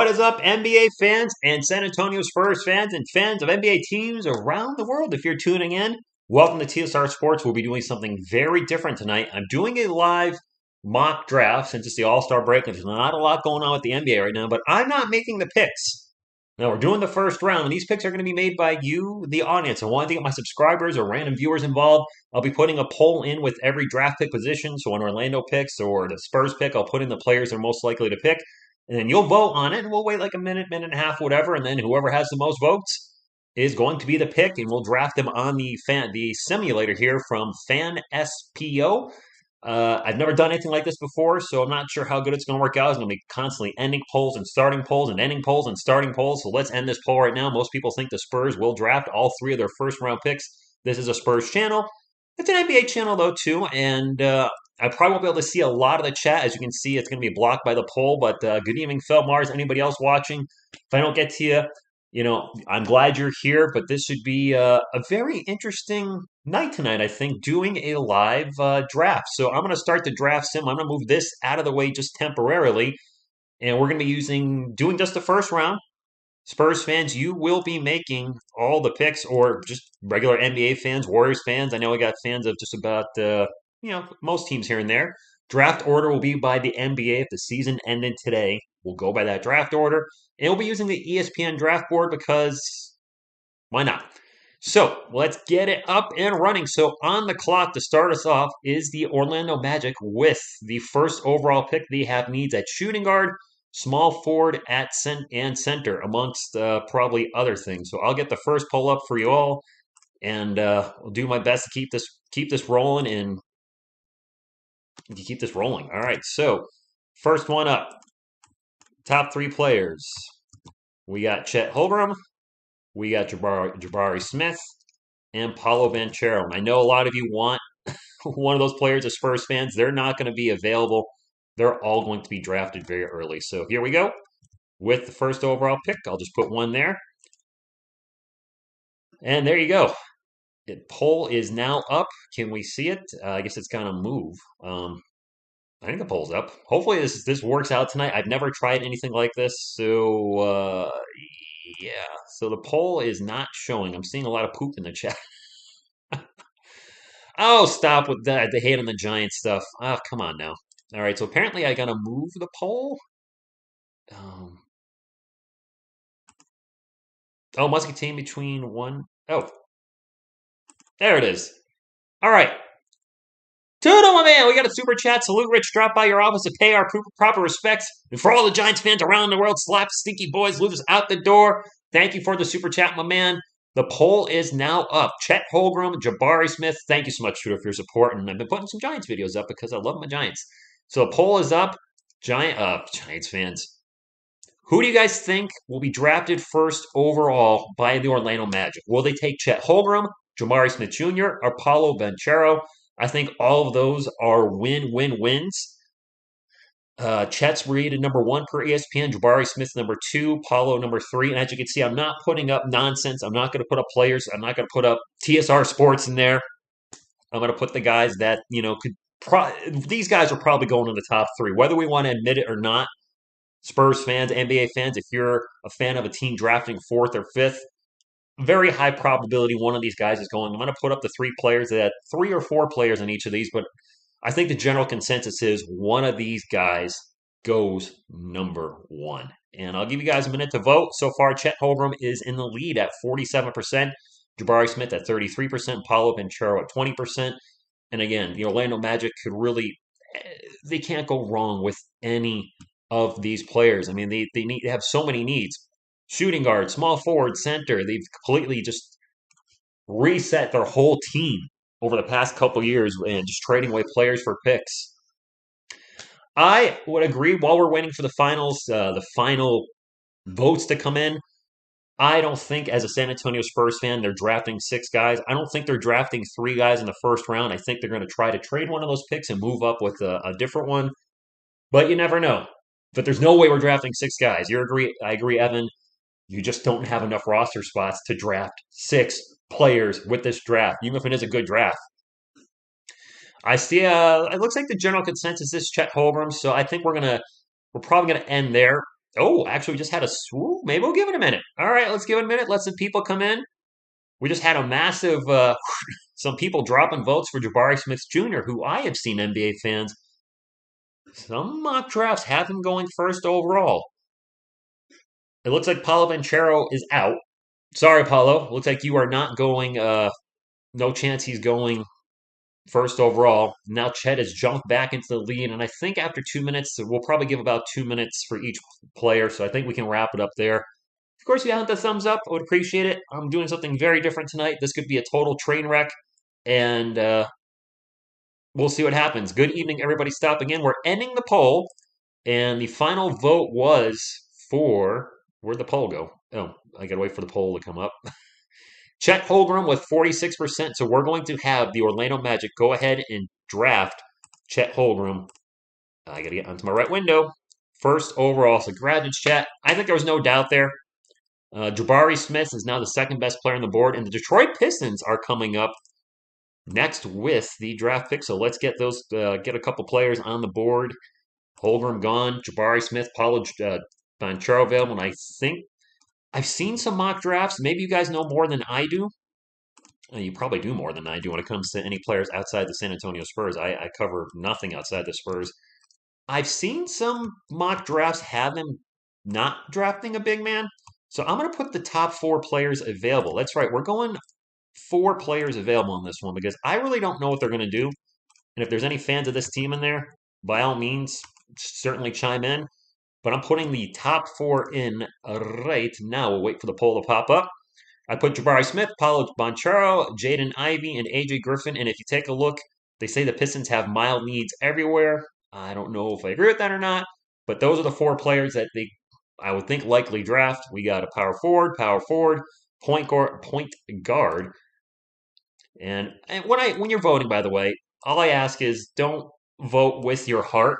What is up, NBA fans and San Antonio Spurs fans and fans of NBA teams around the world? If you're tuning in, welcome to TSR Sports. We'll be doing something very different tonight. I'm doing a live mock draft since it's the All-Star break and there's not a lot going on with the NBA right now, but I'm not making the picks. Now, we're doing the first round, and these picks are going to be made by you, the audience. I want to get my subscribers or random viewers involved. I'll be putting a poll in with every draft pick position. So when Orlando picks or the Spurs pick, I'll put in the players they're most likely to pick. And then you'll vote on it, and we'll wait like a minute, minute and a half, whatever. And then whoever has the most votes is going to be the pick, and we'll draft them on the simulator here from FanSPO. I've never done anything like this before, so I'm not sure how good it's going to work out. It's going to be constantly ending polls and starting polls and ending polls and starting polls. So let's end this poll right now. Most people think the Spurs will draft all three of their first round picks. This is a Spurs channel. It's an NBA channel, though, too, and I probably won't be able to see a lot of the chat. As you can see, it's going to be blocked by the poll, but good evening, Phil Mars. Anybody else watching? If I don't get to you, I'm glad you're here, but this should be a very interesting night tonight, I think, doing a live draft. So I'm going to start the draft sim. I'm going to move this out of the way just temporarily, and we're going to be doing just the first round. Spurs fans, you will be making all the picks, or just regular NBA fans, Warriors fans. I know we got fans of just about, most teams here and there. Draft order will be by the NBA. If the season ended today, we'll go by that draft order. And we'll be using the ESPN draft board because why not? So let's get it up and running. So on the clock to start us off is the Orlando Magic with the first overall pick. They have needs at shooting guard, small forward at center, amongst probably other things. So I'll get the first poll up for you all, and I'll do my best to keep this rolling and keep this rolling. All right. So first one up, top three players. We got Chet Holmgren, we got Jabari Smith, and Paolo Banchero. I know a lot of you want one of those players as Spurs fans. They're not going to be available. They're all going to be drafted very early. So here we go. With the first overall pick, I'll just put one there. And there you go. The poll is now up. Can we see it? I guess it's going to move. I think the poll's up. Hopefully this works out tonight. I've never tried anything like this. So, yeah. So the poll is not showing. I'm seeing a lot of poop in the chat. Oh, stop with that. The hate on the Giants stuff. Oh, come on now. All right, so apparently I gotta move the poll. Oh, must contain between one. Oh, there it is. All right. Tudo, my man. We got a super chat. Salute, Rich. Drop by your office to pay our proper respects. And for all the Giants fans around the world, slap stinky boys, losers out the door. Thank you for the super chat, my man. The poll is now up. Chet Holmgren, Jabari Smith. Thank you so much, Tudo, for your support. And I've been putting some Giants videos up because I love my Giants. So the poll is up. Giants fans. Who do you guys think will be drafted first overall by the Orlando Magic? Will they take Chet Holmgren, Jabari Smith Jr., or Paolo Banchero? I think all of those are win-win-wins. Chet's rated number 1 per ESPN, Jabari Smith number 2, Paulo number 3. And as you can see, I'm not putting up nonsense. I'm not going to put up players. I'm not going to put up TSR Sports in there. I'm going to put the guys that, these guys are probably going in the top 3, whether we want to admit it or not. Spurs fans, NBA fans, if you're a fan of a team drafting 4th or 5th, very high probability one of these guys is going. I'm going to put up the 3 or 4 players in each of these, but I think the general consensus is one of these guys goes number 1. And I'll give you guys a minute to vote. So far, Chet Holmgren is in the lead at 47%, Jabari Smith at 33%, Paolo Banchero at 20%. And again, the Orlando Magic could really, they can't go wrong with any of these players. I mean, they have so many needs. Shooting guard, small forward, center. They've completely just reset their whole team over the past couple years and just trading away players for picks. I would agree while we're waiting for the final votes to come in. I don't think, as a San Antonio Spurs fan, they're drafting 6 guys. I don't think they're drafting 3 guys in the first round. I think they're going to try to trade one of those picks and move up with a different one. But you never know. But there's no way we're drafting 6 guys. I agree, Evan. You just don't have enough roster spots to draft 6 players with this draft, even if it is a good draft. I see. It looks like the general consensus is Chet Holmgren, so I think we're probably gonna end there. Oh, actually, we just had a swoop. Maybe we'll give it a minute. All right, let's give it a minute. Let some people come in. We just had a massive, some people dropping votes for Jabari Smith Jr., who I have seen NBA fans. Some mock drafts have him going first overall. It looks like Paulo Banchero is out. Sorry, Paulo. Looks like you are not going. No chance he's going first overall. Now Chet has jumped back into the lead, and I think after 2 minutes, we'll probably give about 2 minutes for each player. So I think we can wrap it up there. Of course, if you have the thumbs up, I would appreciate it. I'm doing something very different tonight. This could be a total train wreck, and we'll see what happens. Good evening, everybody. Stopping in. We're ending the poll, and the final vote was for. Where'd the poll go? Oh, I gotta wait for the poll to come up. Chet Holmgren with 46%. So we're going to have the Orlando Magic go ahead and draft Chet Holmgren. I got to get onto my right window. First overall. So congrats, Chet. I think there was no doubt there. Jabari Smith is now the second best player on the board, and the Detroit Pistons are coming up next with the draft pick. So let's get those, get a couple players on the board. Holmgren gone, Jabari Smith, Paulo Banchero available, and I think I've seen some mock drafts. Maybe you guys know more than I do. You probably do more than I do when it comes to any players outside the San Antonio Spurs. I cover nothing outside the Spurs. I've seen some mock drafts have him not drafting a big man. So I'm going to put the top four players available. That's right. We're going four players available on this one because I really don't know what they're going to do. And if there's any fans of this team in there, by all means, certainly chime in. But I'm putting the top four in right now. We'll wait for the poll to pop up. I put Jabari Smith, Paulo Banchero, Jaden Ivey, and AJ Griffin. And if you take a look, they say the Pistons have mild needs everywhere. I don't know if I agree with that or not, but those are the four players that I would think, likely draft. We got a power forward, point guard, and when you're voting, by the way, all I ask is don't vote with your heart.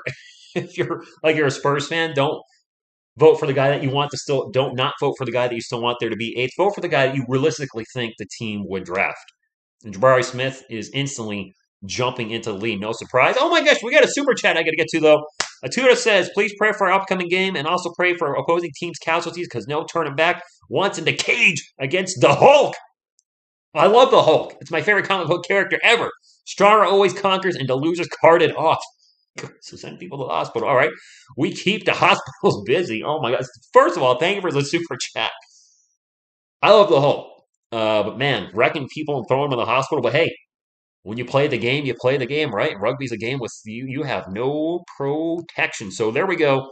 If you're a Spurs fan, don't vote for the guy that you want to still. Don't not vote for the guy that you still want there to be eighth. Vote for the guy that you realistically think the team would draft. And Jabari Smith is instantly jumping into the lead. No surprise. Oh my gosh, we got a super chat I got to get to though. Atuda says, please pray for our upcoming game and also pray for opposing teams' casualties because no turning back. Wants in the cage against the Hulk. I love the Hulk. It's my favorite comic book character ever. Stronger always conquers and the losers carted off. So send people to the hospital. All right. We keep the hospitals busy. Oh my God. First of all, thank you for the super chat. I love the Hulk. But man, wrecking people and throwing them in the hospital. But hey, when you play the game, you play the game, right? Rugby's a game with you. You have no protection. So there we go.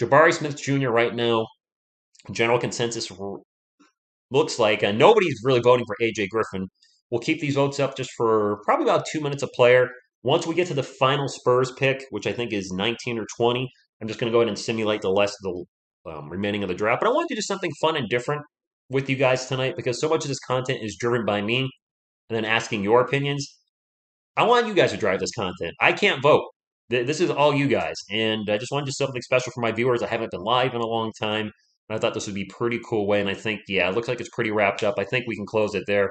Jabari Smith Jr. right now. General consensus looks like nobody's really voting for AJ Griffin. We'll keep these votes up just for probably about 2 minutes a player. Once we get to the final Spurs pick, which I think is 19 or 20, I'm just going to go ahead and simulate the remaining of the draft. But I want to do something fun and different with you guys tonight because so much of this content is driven by me and then asking your opinions. I want you guys to drive this content. I can't vote. This is all you guys. And I just wanted to do something special for my viewers. I haven't been live in a long time. And I thought this would be a pretty cool way. And I think, yeah, it looks like it's pretty wrapped up. I think we can close it there.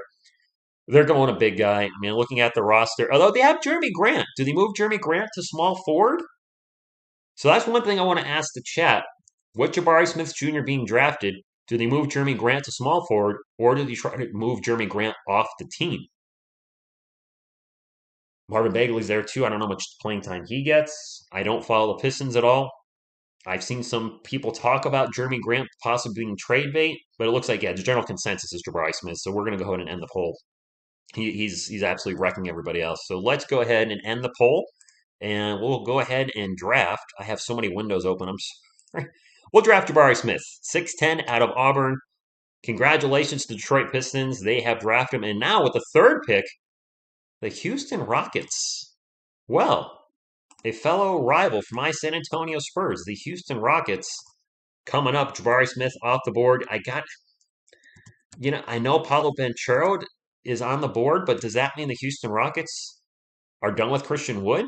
They're going a big guy. I mean, looking at the roster, although they have Jeremy Grant. Do they move Jeremy Grant to small forward? So that's one thing I want to ask the chat. With Jabari Smith Jr. being drafted, do they move Jeremy Grant to small forward, or do they try to move Jeremy Grant off the team? Marvin Bagley's there too. I don't know how much playing time he gets. I don't follow the Pistons at all. I've seen some people talk about Jeremy Grant possibly being trade bait, but it looks like, yeah, the general consensus is Jabari Smith. So we're going to go ahead and end the poll. He's absolutely wrecking everybody else. So let's go ahead and end the poll, and we'll go ahead and draft. I have so many windows open. I'm sorry. We'll draft Jabari Smith, 6'10", out of Auburn. Congratulations to the Detroit Pistons. They have drafted him. And now with the third pick, the Houston Rockets. Well, a fellow rival for my San Antonio Spurs, the Houston Rockets, coming up. Jabari Smith off the board. I know Paulo Banchero is on the board, but does that mean the Houston Rockets are done with Christian Wood?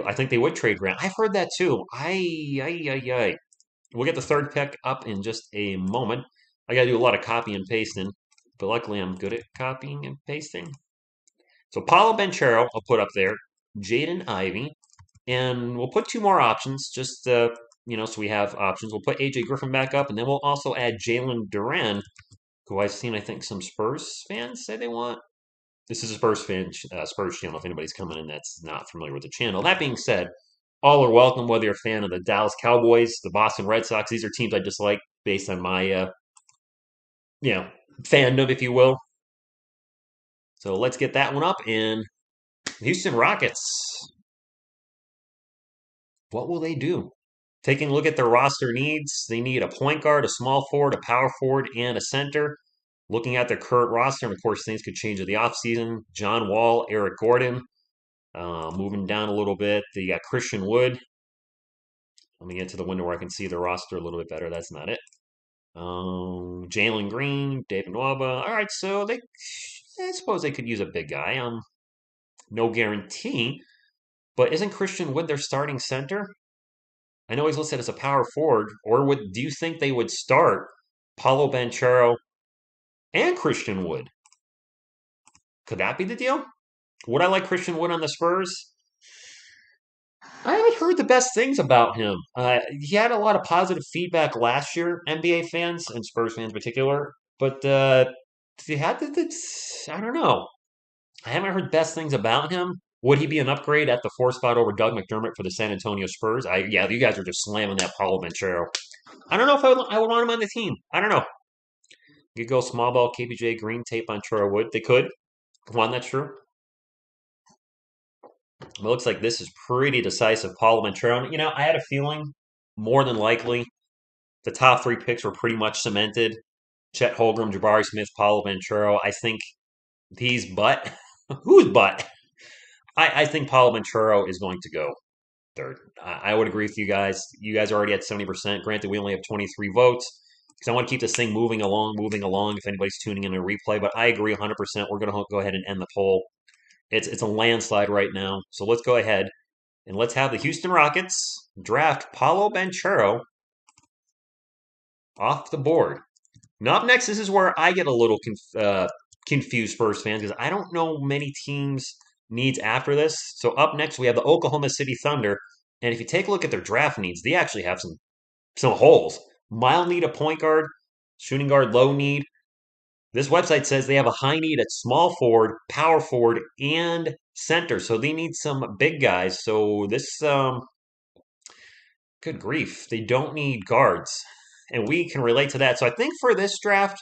I think they would trade Grant. I've heard that too. Ay. We'll get the third pick up in just a moment. I got to do a lot of copy and pasting, but luckily I'm good at copying and pasting. So Paulo Banchero, I'll put up there. Jaden Ivey. And we'll put two more options. Just So we have options. We'll put AJ Griffin back up, and then we'll also add Jalen Duran, who I've seen, I think, some Spurs fans say they want. This is a Spurs channel. If anybody's coming in that's not familiar with the channel. That being said, all are welcome, whether you're a fan of the Dallas Cowboys, the Boston Red Sox. These are teams I dislike based on my, you know, fandom, if you will. So let's get that one up. And Houston Rockets, what will they do? Taking a look at their roster needs, they need a point guard, a small forward, a power forward, and a center. Looking at their current roster, and of course, things could change at the offseason. John Wall, Eric Gordon. Moving down a little bit, they got Christian Wood. Let me get to the window where I can see the roster a little bit better. That's not it. Jalen Green, David Nwaba. All right, so I suppose they could use a big guy. No guarantee, but isn't Christian Wood their starting center? I know he's listed as a power forward. Or do you think they would start Paulo Banchero and Christian Wood? Could that be the deal? Would I like Christian Wood on the Spurs? I haven't heard the best things about him. He had a lot of positive feedback last year, NBA fans and Spurs fans in particular. But he had I don't know. I haven't heard best things about him. Would he be an upgrade at the 4 spot over Doug McDermott for the San Antonio Spurs? Yeah, you guys are just slamming that Paulo Banchero. I don't know if I would want him on the team. I don't know. You could go small ball, KPJ, green tape on Troy Wood. They could. Come on, that's true. It looks like this is pretty decisive. Paulo Banchero. I had a feeling, more than likely, the top 3 picks were pretty much cemented. Chet Holmgren, Jabari Smith, Paulo Banchero. I think these but who's but? I think Paulo Banchero is going to go third. I would agree with you guys. You guys are already at 70%. Granted, we only have 23 votes because I want to keep this thing moving along. If anybody's tuning in a replay, but I agree 100%. We're going to go ahead and end the poll. It's a landslide right now. So let's go ahead and let's have the Houston Rockets draft Paulo Banchero off the board. Now up next, this is where I get a little confused, Spurs fans, because I don't know many teams' needs after this. So up next, we have the Oklahoma City Thunder, and if you take a look at their draft needs, they actually have some holes. Mild need a point guard, shooting guard low need. This website says they have a high need at small forward, power forward, and center. So they need some big guys. So this, good grief, they don't need guards. And we can relate to that. So I think for this draft,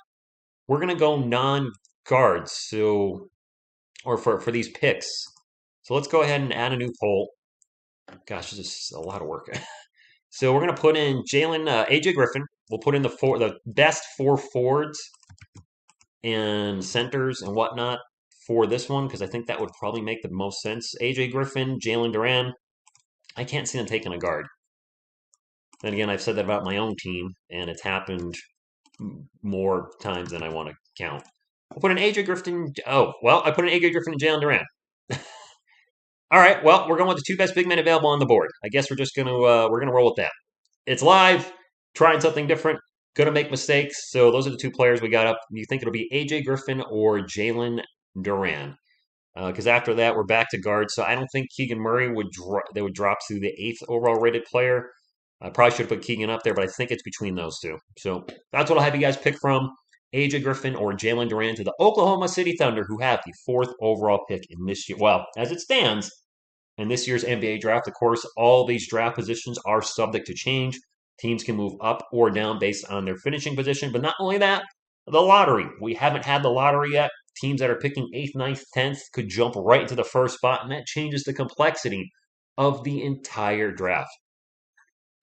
we're going to go non-guards. So, or for these picks. So let's go ahead and add a new poll. Gosh, this is a lot of work. So we're going to put in AJ Griffin. We'll put in the best 4 forwards and centers and whatnot for this one, because I think that would probably make the most sense. AJ Griffin, Jalen Duran. I can't see them taking a guard. Then again, I've said that about my own team, and it's happened more times than I want to count. I'll put an AJ Griffin. Oh, well, I put an AJ Griffin and Jalen Duran. All right, well, we're going with the 2 best big men available on the board. I guess we're just gonna roll with that. It's live, trying something different. Going to make mistakes. So those are the 2 players we got up. You think it'll be AJ Griffin or Jalen Duran? Because after that, we're back to guards. So I don't think Keegan Murray would drop to the 8th overall rated player. I probably should have put Keegan up there, but I think it's between those 2. So that's what I'll have you guys pick from. AJ Griffin or Jalen Duran to the Oklahoma City Thunder, who have the 4th overall pick in this year. Well, as it stands, in this year's NBA draft, of course, all these draft positions are subject to change. Teams can move up or down based on their finishing position. But not only that, the lottery. We haven't had the lottery yet. Teams that are picking 8th, 9th, 10th could jump right into the 1st spot, and that changes the complexity of the entire draft.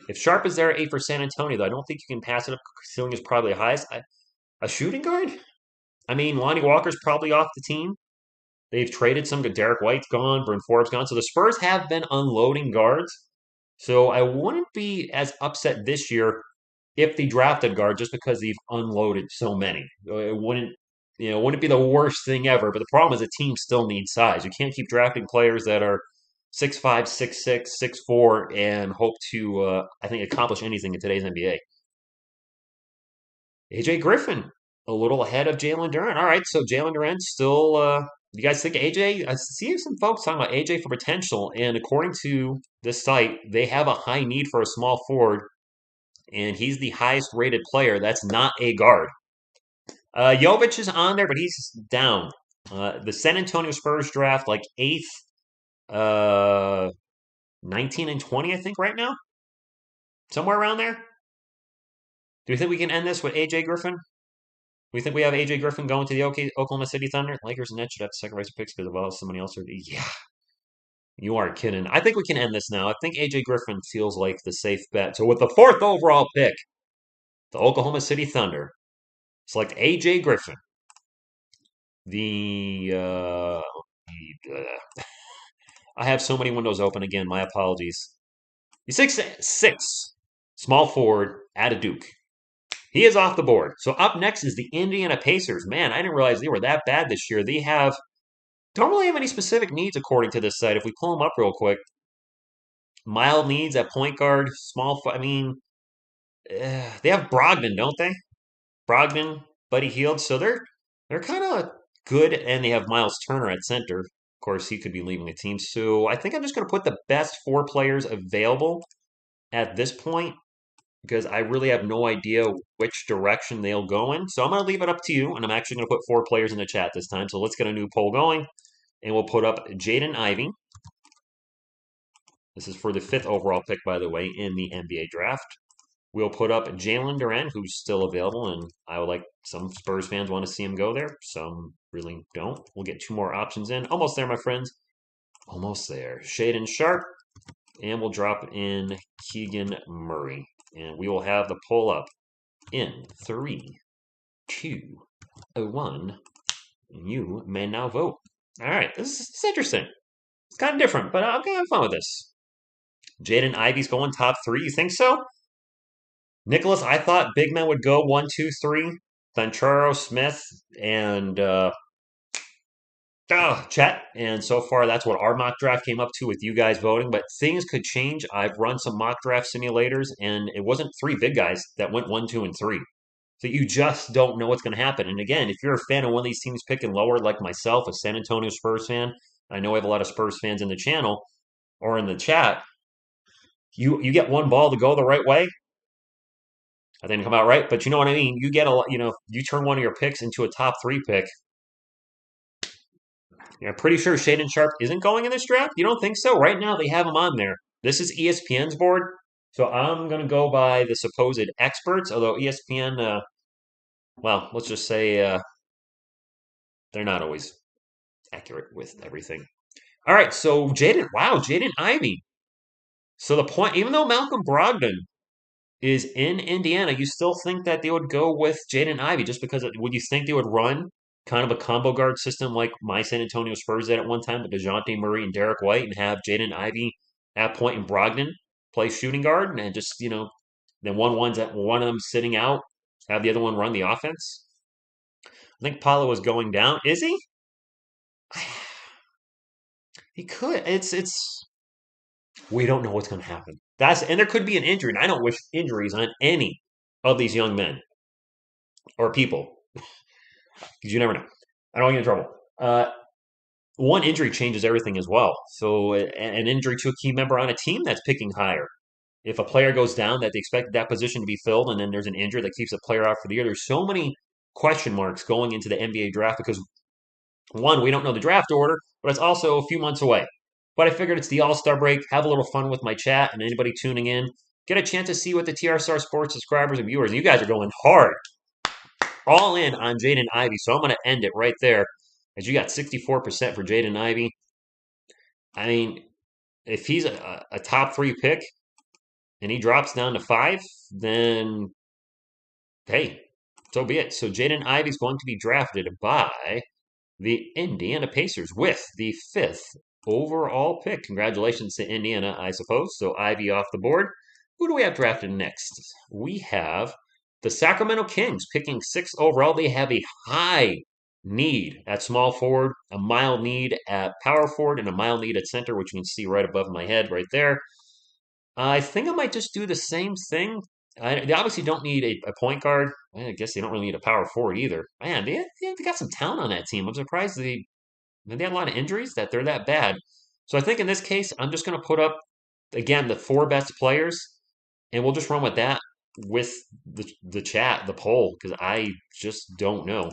If Sharp is there at 8 for San Antonio, though, I don't think you can pass it up. Ceiling is probably the highest. A shooting guard? I mean, Lonnie Walker's probably off the team. They've traded some good. Derek White's gone. Bryn Forbes gone. So the Spurs have been unloading guards. So I wouldn't be as upset this year if they drafted guard just because they've unloaded so many. It wouldn't be the worst thing ever. But the problem is the team still needs size. You can't keep drafting players that are 6'5", 6'6", 6'4", and hope to, I think, accomplish anything in today's NBA. AJ Griffin. a little ahead of Jalen Duren. All right, so Jalen Duren still. You guys think AJ? I see some folks talking about AJ for potential, and according to this site, they have a high need for a small forward, and he's the highest rated player. That's not a guard. Jovic is on there, but he's down. The San Antonio Spurs draft like eighth, uh, 19 and 20, I think, right now, somewhere around there. Do you think we can end this with AJ Griffin? We think we have AJ Griffin going to the Oklahoma City Thunder? Lakers and Nets should have to sacrifice picks because of all somebody else. Yeah, you aren't kidding. I think we can end this now. I think AJ Griffin feels like the safe bet. So with the fourth overall pick, the Oklahoma City Thunder select AJ Griffin. I have so many windows open again. My apologies. He's 6'6", small forward at a Duke. He is off the board. So up next is the Indiana Pacers. Man, I didn't realize they were that bad this year. They don't really have any specific needs according to this site. If we pull them up real quick, mild needs at point guard, I mean, they have Brogdon, don't they? Brogdon, Buddy Hield. So they're kind of good, and they have Miles Turner at center. Of course, he could be leaving the team. So I think I'm just going to put the best four players available at this point because I really have no idea which direction they'll go in. So I'm going to leave it up to you, and I'm actually going to put four players in the chat this time. So let's get a new poll going, and we'll put up Jaden Ivey. This is for the fifth overall pick, by the way, in the NBA draft. We'll put up Jalen Duren, who's still available, and I would like some Spurs fans want to see him go there. Some really don't. We'll get two more options in. Almost there, my friends. Almost there. Shaedon Sharpe, and we'll drop in Keegan Murray. And we will have the poll up in 3, 2, 1. And you may now vote. All right, this is interesting. It's kind of different, but I'm going to have fun with this. Jaden Ivey's going top 3. You think so? Nicholas, I thought big men would go 1, 2, 3. Doncharo, Smith, and Chet. And so far, that's what our mock draft came up to with you guys voting. But things could change. I've run some mock draft simulators, and it wasn't 3 big guys that went 1, 2, and 3. So you just don't know what's going to happen. And again, if you're a fan of one of these teams picking lower, like myself, a San Antonio Spurs fan, I know I have a lot of Spurs fans in the channel or in the chat. You get one ball to go the right way. I didn't come out right, but you know what I mean. You get you turn one of your picks into a top 3 pick. I'm pretty sure Shaedon Sharpe isn't going in this draft. You don't think so? Right now, they have him on there. This is ESPN's board, so I'm going to go by the supposed experts, although ESPN, well, let's just say they're not always accurate with everything. All right, so Jaden Ivey. So the point, even though Malcolm Brogdon is in Indiana, you still think that they would go with Jaden Ivey just because would you think they would run kind of a combo guard system like my San Antonio Spurs did at one time with DeJounte Murray and Derek White and have Jaden Ivey at point and Brogdon play shooting guard and just, then one of them sitting out, have the other one run the offense? I think Paulo was going down. Is he? He could. It's we don't know what's going to happen. And there could be an injury. And I don't wish injuries on any of these young men or people because you never know. I don't want to get in trouble. One injury changes everything as well. So an injury to a key member on a team that's picking higher. If a player goes down that they expect that position to be filled, and then there's an injury that keeps a player out for the year, there's so many question marks going into the NBA draft because one, we don't know the draft order, but it's also a few months away. But I figured it's the All-Star break, have a little fun with my chat and anybody tuning in, get a chance to see what the TR Sports subscribers and viewers, and you guys are going hard, all in on Jaden Ivey. So I'm going to end it right there as you got 64% for Jaden Ivey. I mean, if he's a top 3 pick and he drops down to 5, then hey, so be it. So Jaden Ivey's going to be drafted by the Indiana Pacers with the 5th overall pick. Congratulations to Indiana, I suppose. So Ivy off the board. Who do we have drafted next? We have the Sacramento Kings picking 6th overall. They have a high need at small forward, a mild need at power forward, and a mild need at center, which you can see right above my head right there. I think I might just do the same thing They obviously don't need a point guard. I guess they don't really need a power forward either. Man, they got some talent on that team. I'm surprised they had a lot of injuries that they're that bad. So I think in this case, I'm just going to put up, again, the four best players, and we'll just run with that with the chat, the poll, because I just don't know.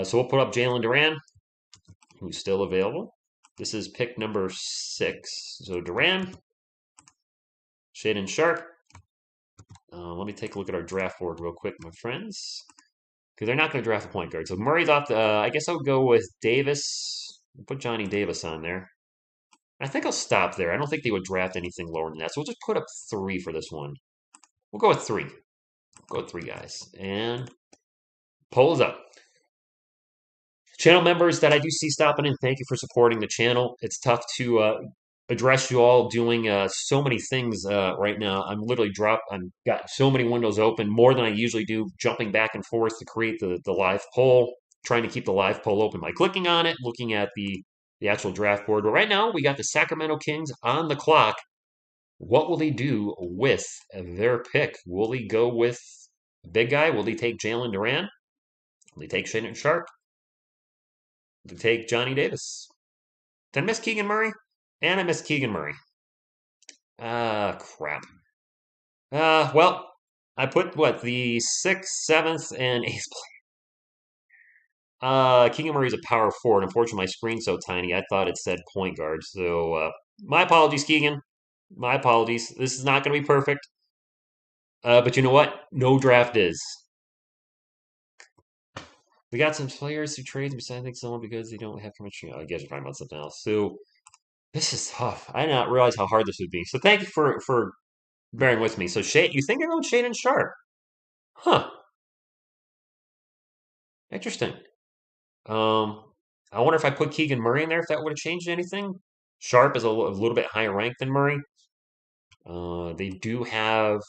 So we'll put up Jalen Duran, who's still available. This is pick number 6. So Duran, Shaden Sharp. Let me take a look at our draft board real quick, my friends, because they're not going to draft a point guard. So Murray's off. I guess I'll go with Davis. I'll put Johnny Davis on there. I think I'll stop there. I don't think they would draft anything lower than that. So we'll just put up 3 for this one. We'll go with 3. Go with 3 guys. And polls up. Channel members that I do see stopping in, thank you for supporting the channel. It's tough to address you all doing so many things right now. I'm literally I've got so many windows open, more than I usually do, jumping back and forth to create the live poll, trying to keep the live poll open by clicking on it, looking at the actual draft board. But right now, we got the Sacramento Kings on the clock. What will they do with their pick? Will they go with the big guy? Will they take Jalen Duran? Will they take Shaden Sharp? Will they take Johnny Davis? Did I miss Keegan Murray? And I missed Keegan Murray. Crap. Well, I put what, the 6th, 7th, and 8th player. Keegan Murray's a power forward. Unfortunately, my screen's so tiny, I thought it said point guard. So, my apologies, Keegan. My apologies. This is not going to be perfect. But you know what? No draft is. We got some players who trade besides I think someone because they don't have chemistry. I guess you're talking about something else. So this is tough. I did not realize how hard this would be. So thank you for bearing with me. So Shane, you think they're going Shaden Sharp? Huh. Interesting. Um, I wonder if I put Keegan Murray in there, if that would have changed anything. Sharp is a little bit higher ranked than Murray. They do have.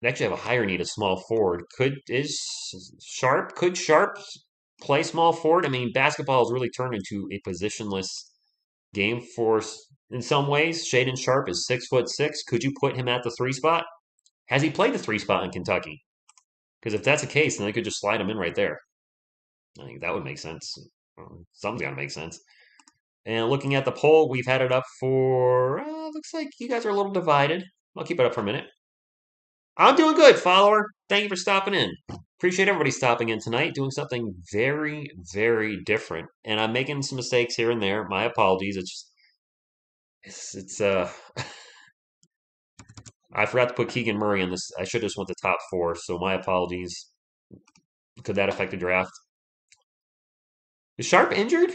They actually have a higher need of small forward. Could Sharp play small forward? I mean, basketball has really turned into a positionless game for in some ways. Shaden Sharp is 6'6". Could you put him at the 3 spot? Has he played the 3 spot in Kentucky? Because if that's the case, then they could just slide him in right there. I think that would make sense. Something's got to make sense. And looking at the poll, we've had it up for, looks like you guys are a little divided. I'll keep it up for a minute. I'm doing good, follower. Thank you for stopping in. Appreciate everybody stopping in tonight, doing something very, very different. And I'm making some mistakes here and there. My apologies. It's I forgot to put Keegan Murray in this. I should have just went the top 4, so my apologies. Could that affect the draft? Is Sharp injured?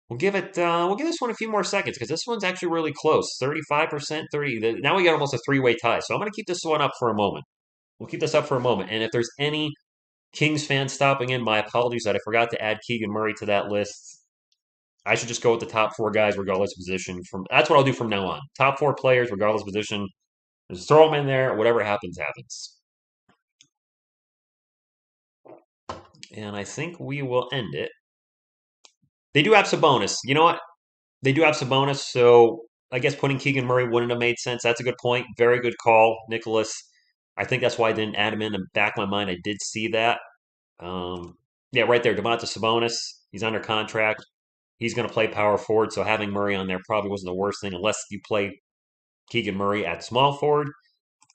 We'll give this one a few more seconds because this one's actually really close. 35%, 30. Now we got almost a 3-way tie. So I'm going to keep this one up for a moment. We'll keep this up for a moment. And if there's any Kings fans stopping in, my apologies that I forgot to add Keegan Murray to that list. I should just go with the top 4 guys regardless of position. That's what I'll do from now on. Top 4 players regardless of position. Just throw them in there. Whatever happens, happens. And I think we will end it. They do have Sabonis. You know what? They do have Sabonis, so I guess putting Keegan Murray wouldn't have made sense. That's a good point. Very good call, Nicholas. I think that's why I didn't add him in the back of my mind. I did see that. Yeah, right there, Domantas Sabonis. He's under contract. He's going to play power forward, so having Murray on there probably wasn't the worst thing unless you play Keegan Murray at small forward.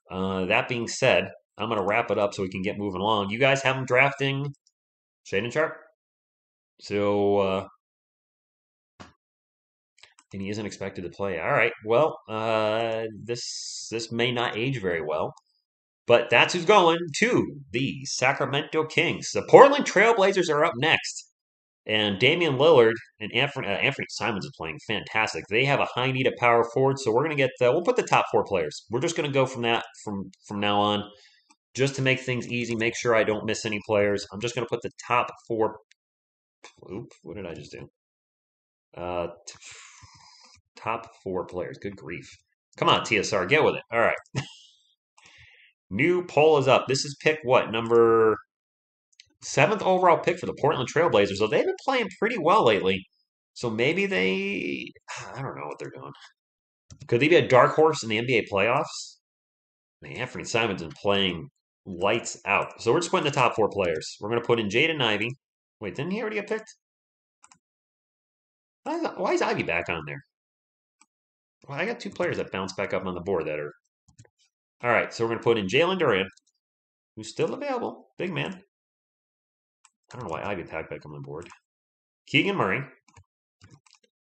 That being said, I'm going to wrap it up so we can get moving along. You guys have him drafting Shaden Sharp? So, and he isn't expected to play. All right. Well, this may not age very well, but that's who's going to the Sacramento Kings. The Portland Trailblazers are up next, and Damian Lillard and Anthony Simons is playing fantastic. They have a high need at power forward, so we're gonna get. We'll put the top 4 players. We're just gonna go from that from now on, just to make things easy. Make sure I don't miss any players. I'm just gonna put the top 4. Oop! What did I just do? Uh, Top 4 players. Good grief. Come on, TSR, get with it. All right. New poll is up. This is pick what? Number 7th overall pick for the Portland Trailblazers. So they've been playing pretty well lately. So maybe I don't know what they're doing. Could they be a dark horse in the NBA playoffs? Man, Anthony Simon's been playing lights out. So we're just putting the top 4 players. We're going to put in Jaden Ivey. Wait, didn't he already get picked? Why is Ivy back on there? Well, I got 2 players that bounce back up on the board that are. All right, so we're going to put in Jalen Duran, who's still available. Big man. I don't know why Ivy packed back on the board. Keegan Murray.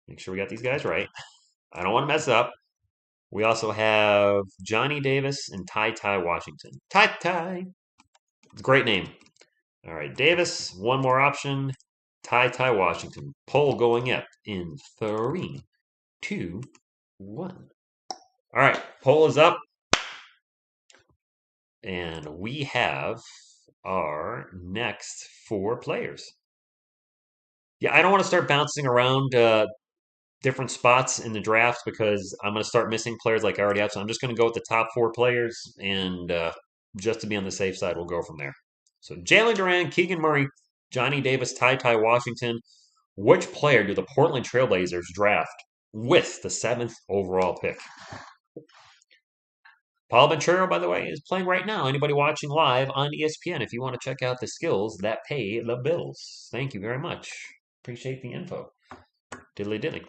Make sure we got these guys right. I don't want to mess up. We also have Johnny Davis and Ty Washington. Ty. It's a great name. All right, Davis, one more option. Ty Washington. Poll going up in 3, 2, 1. All right, poll is up. And we have our next 4 players. Yeah, I don't want to start bouncing around different spots in the draft because I'm going to start missing players like I already have. So I'm just going to go with the top 4 players, and just to be on the safe side, we'll go from there. So Jalen Duran, Keegan Murray, Johnny Davis, Ty Washington. Which player do the Portland Trailblazers draft with the 7th overall pick? Paul Ventura, by the way, is playing right now. Anybody watching live on ESPN, if you want to check out the skills that pay the bills. Thank you very much. Appreciate the info. Diddly diddly.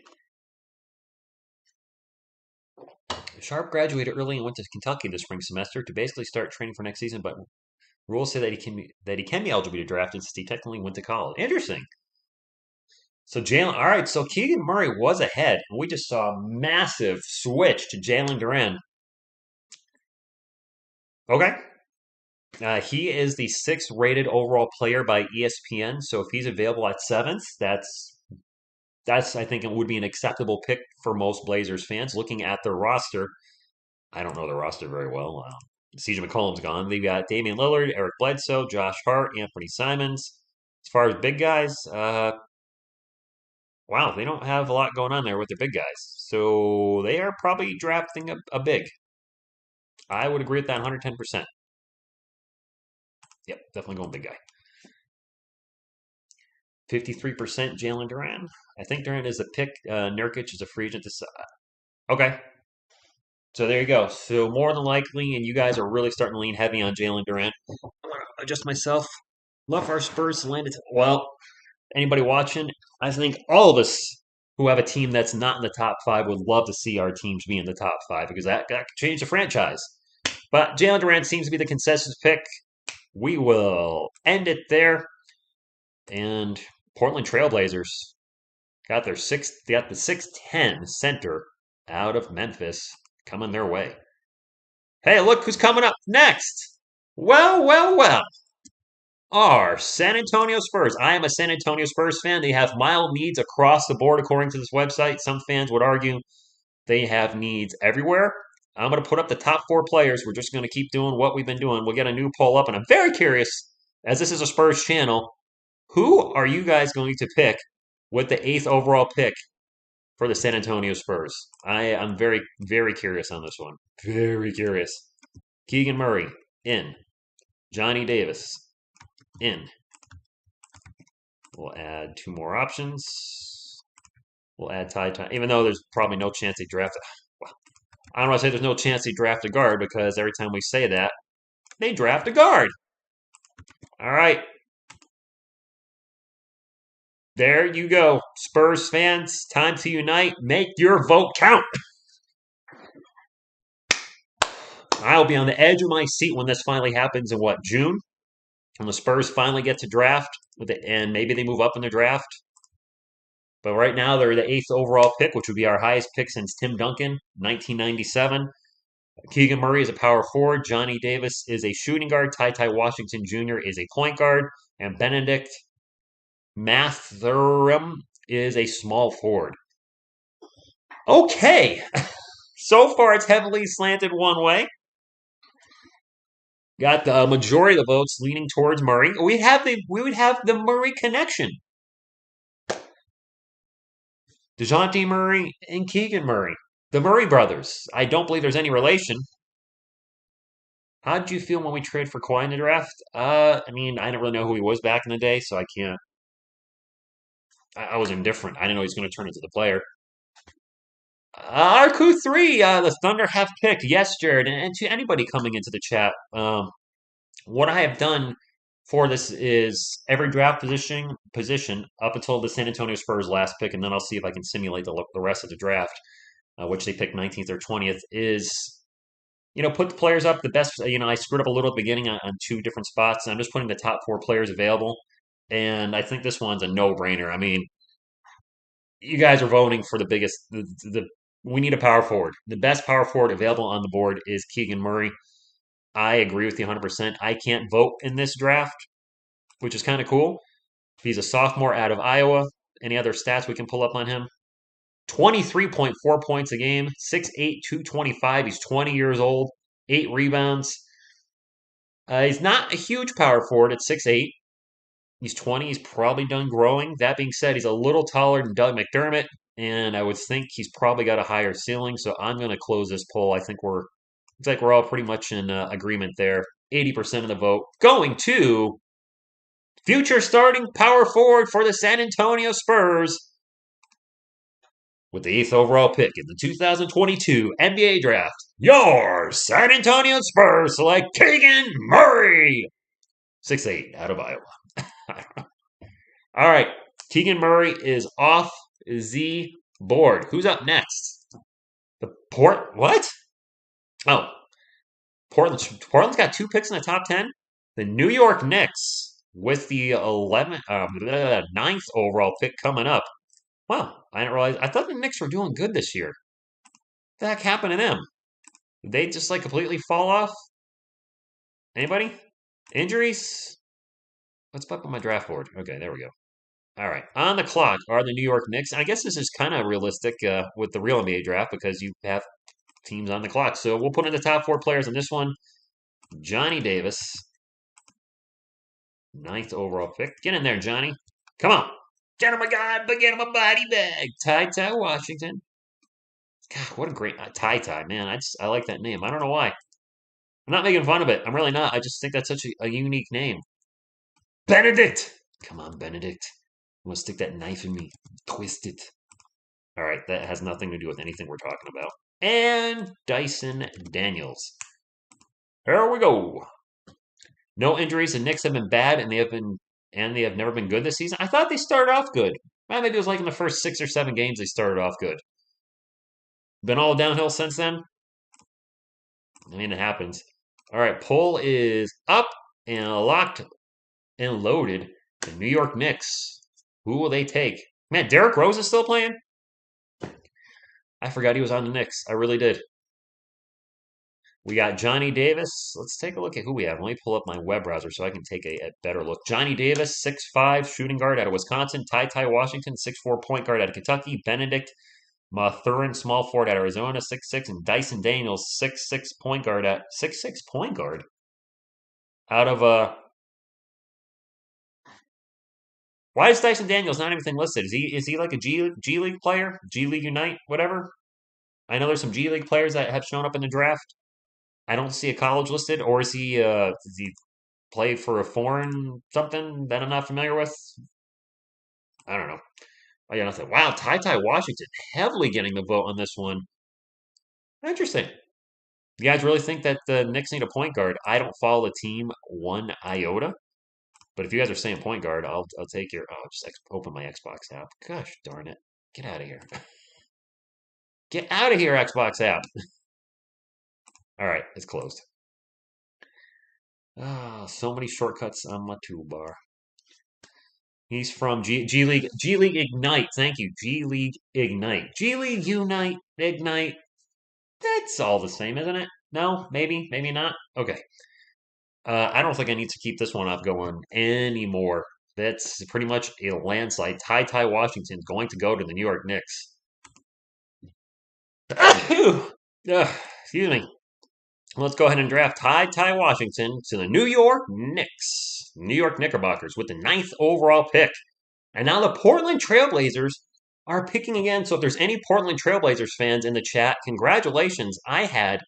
Sharp graduated early and went to Kentucky this spring semester to basically start training for next season, but rules say that he can be eligible to draft since he technically went to college. Interesting. So Jalen, all right. So Keegan Murray was ahead, and we just saw a massive switch to Jalen Duran. Okay. He is the 6th rated overall player by ESPN. So if he's available at 7th, that's I think it would be an acceptable pick for most Blazers fans. Looking at their roster, I don't know the roster very well. CJ McCollum's gone. They've got Damian Lillard, Eric Bledsoe, Josh Hart, Anthony Simons. As far as big guys, wow, they don't have a lot going on there with their big guys. So they are probably drafting a big. I would agree with that 110%. Yep, definitely going big guy. 53% Jalen Duran. I think Duran is a pick. Nurkic is a free agent. Okay. So there you go. So more than likely, and you guys are really starting to lean heavy on Jalen Duran. I'm going to adjust myself. Love our Spurs landed. Well, anybody watching, I think all of us who have a team that's not in the top 5 would love to see our teams be in the top 5 because that could change the franchise. But Jalen Duran seems to be the consensus pick. We will end it there. And Portland Trailblazers got the 6'10" center out of Memphis coming their way. Hey, look who's coming up next. Well. Our San Antonio Spurs. I am a San Antonio Spurs fan. They have mild needs across the board, according to this website. Some fans would argue they have needs everywhere. I'm going to put up the top 4 players. We're just going to keep doing what we've been doing. We'll get a new poll up, and I'm very curious, as this is a Spurs channel, who are you guys going to pick with the 8th overall pick for the San Antonio Spurs? I'm very, very curious on this one. Very curious. Keegan Murray, in. Johnny Davis, in. We'll add 2 more options. We'll add Ty, even though there's probably no chance they draft. Well, I don't want to say there's no chance they draft a guard because every time we say that, they draft a guard. All right. There you go, Spurs fans. Time to unite. Make your vote count. I'll be on the edge of my seat when this finally happens in June? When the Spurs finally get to draft, and maybe they move up in the draft. But right now, they're the 8th overall pick, which would be our highest pick since Tim Duncan, 1997. Keegan Murray is a power forward. Johnny Davis is a shooting guard. Ty Washington Jr. is a point guard. And Benedict Mathurin is a small forward. Okay. So far, it's heavily slanted one way. Got the majority of the votes leaning towards Murray. We would have the Murray connection. DeJounte Murray and Keegan Murray. The Murray brothers. I don't believe there's any relation. How did you feel when we traded for Kawhi in the draft? I didn't really know who he was back in the day, so I can't. I was indifferent. I didn't know he was going to turn into the player. RQ3, the Thunder have picked. Yes, Jared, and to anybody coming into the chat, what I have done for this is every draft position up until the San Antonio Spurs last pick, and then I'll see if I can simulate the rest of the draft, which they picked 19th or 20th, is put the players up the best. I screwed up a little at the beginning on two different spots, and I'm just putting the top four players available. And I think this one's a no-brainer. I mean, you guys are voting for the biggest. We need a power forward. The best power forward available on the board is Keegan Murray. I agree with you 100%. I can't vote in this draft, which is kind of cool. He's a sophomore out of Iowa. Any other stats we can pull up on him? 23.4 points a game, 6'8", 225. He's 20 years old, 8 rebounds. He's not a huge power forward at 6'8". He's 20. He's probably done growing. That being said, he's a little taller than Doug McDermott, and I would think he's probably got a higher ceiling. So I'm going to close this poll. I think looks like we're all pretty much in agreement there. 80% of the vote going to future starting power forward for the San Antonio Spurs with the 8th overall pick in the 2022 NBA Draft. Your San Antonio Spurs select Keegan Murray, 6'8", out of Iowa. All right, Keegan Murray is off the board. Who's up next? What? Oh, Portland's got 2 picks in the top 10. The New York Knicks with the 9th overall pick coming up. Wow, I didn't realize. I thought the Knicks were doing good this year. What the heck happened to them? Did they just completely fall off? Anybody? Injuries? What's up on my draft board? Okay, there we go. All right, on the clock are the New York Knicks. I guess this is kind of realistic with the real NBA draft because you have teams on the clock. So we'll put in the top 4 players in this one. Johnny Davis, 9th overall pick. Get in there, Johnny. Come on. Get him a guy, but get him a body bag. Ty Washington. God, what a great Ty, man. I like that name. I don't know why. I'm not making fun of it. I'm really not. I just think that's such a unique name. Benedict. Come on, Benedict. You want to stick that knife in me? Twist it. All right, that has nothing to do with anything we're talking about. And Dyson Daniels. Here we go. No injuries. The Knicks have been bad, and they have never been good this season. I thought they started off good. Well, maybe it was in the first 6 or 7 games they started off good. Been all downhill since then. I mean, it happens. All right, poll is up and locked and loaded. The New York Knicks. Who will they take? Man, Derrick Rose is still playing? I forgot he was on the Knicks. I really did. We got Johnny Davis. Let's take a look at who we have. Let me pull up my web browser so I can take a better look. Johnny Davis, 6'5", shooting guard out of Wisconsin. Ty Washington, 6'4", point guard out of Kentucky. Benedict Mathurin, small forward out of Arizona, 6'6", and Dyson Daniels, 6'6", point guard at 6'6", point guard out of Why is Dyson Daniels not anything listed? Is he like a G League player? G League Unite, whatever? I know there's some G League players that have shown up in the draft. I don't see a college listed, or does he play for a foreign something that I'm not familiar with? I don't know. Oh, yeah, nothing. Wow, Ty Washington heavily getting the vote on this one. Interesting. You guys really think that the Knicks need a point guard? I don't follow the team one iota. But if you guys are saying point guard, I'll take your. Oh, just open my Xbox app. Gosh darn it! Get out of here! Get out of here, Xbox app. All right, it's closed. Ah, so many shortcuts on my toolbar. He's from G League Ignite. Thank you, G League Ignite. G League Unite Ignite. That's all the same, isn't it? No, maybe not. Okay. I don't think I need to keep this one off going anymore. That's pretty much a landslide. Ty Washington going to go to the New York Knicks. Excuse me. Let's go ahead and draft Ty Washington to the New York Knicks. New York Knickerbockers with the 9th overall pick. And now the Portland Trailblazers are picking again. So if there's any Portland Trailblazers fans in the chat, congratulations. I had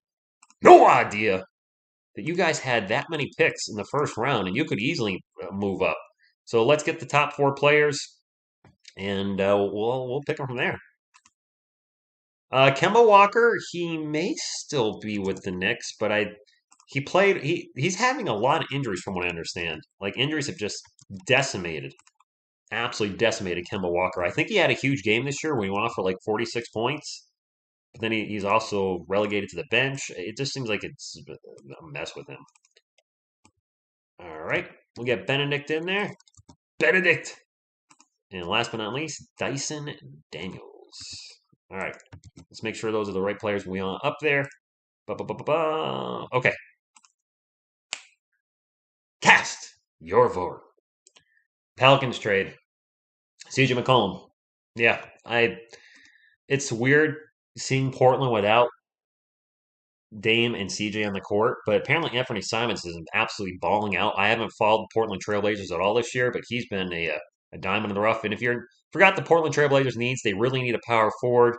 no idea that you guys had that many picks in the first round, and you could easily move up. So let's get the top 4 players, and we'll pick them from there. Kemba Walker, he may still be with the Knicks, but he's having a lot of injuries from what I understand. Like injuries have just decimated, absolutely decimated Kemba Walker. I think he had a huge game this year when he went off for like 46 points, but then he's also relegated to the bench. It just seems like it's a mess with him. All right, we'll get Benedict in there. Benedict! And last but not least, Dyson Daniels. All right, let's make sure those are the right players we want up there. Ba-ba-ba-ba-ba. Okay. Cast your vote. Pelicans trade. CJ McCollum. Yeah, it's weird seeing Portland without Dame and CJ on the court, but apparently Anthony Simons is absolutely balling out. I haven't followed the Portland Trailblazers at all this year, but he's been a diamond in the rough. And if you forgot the Portland Trailblazers needs, they really need a power forward.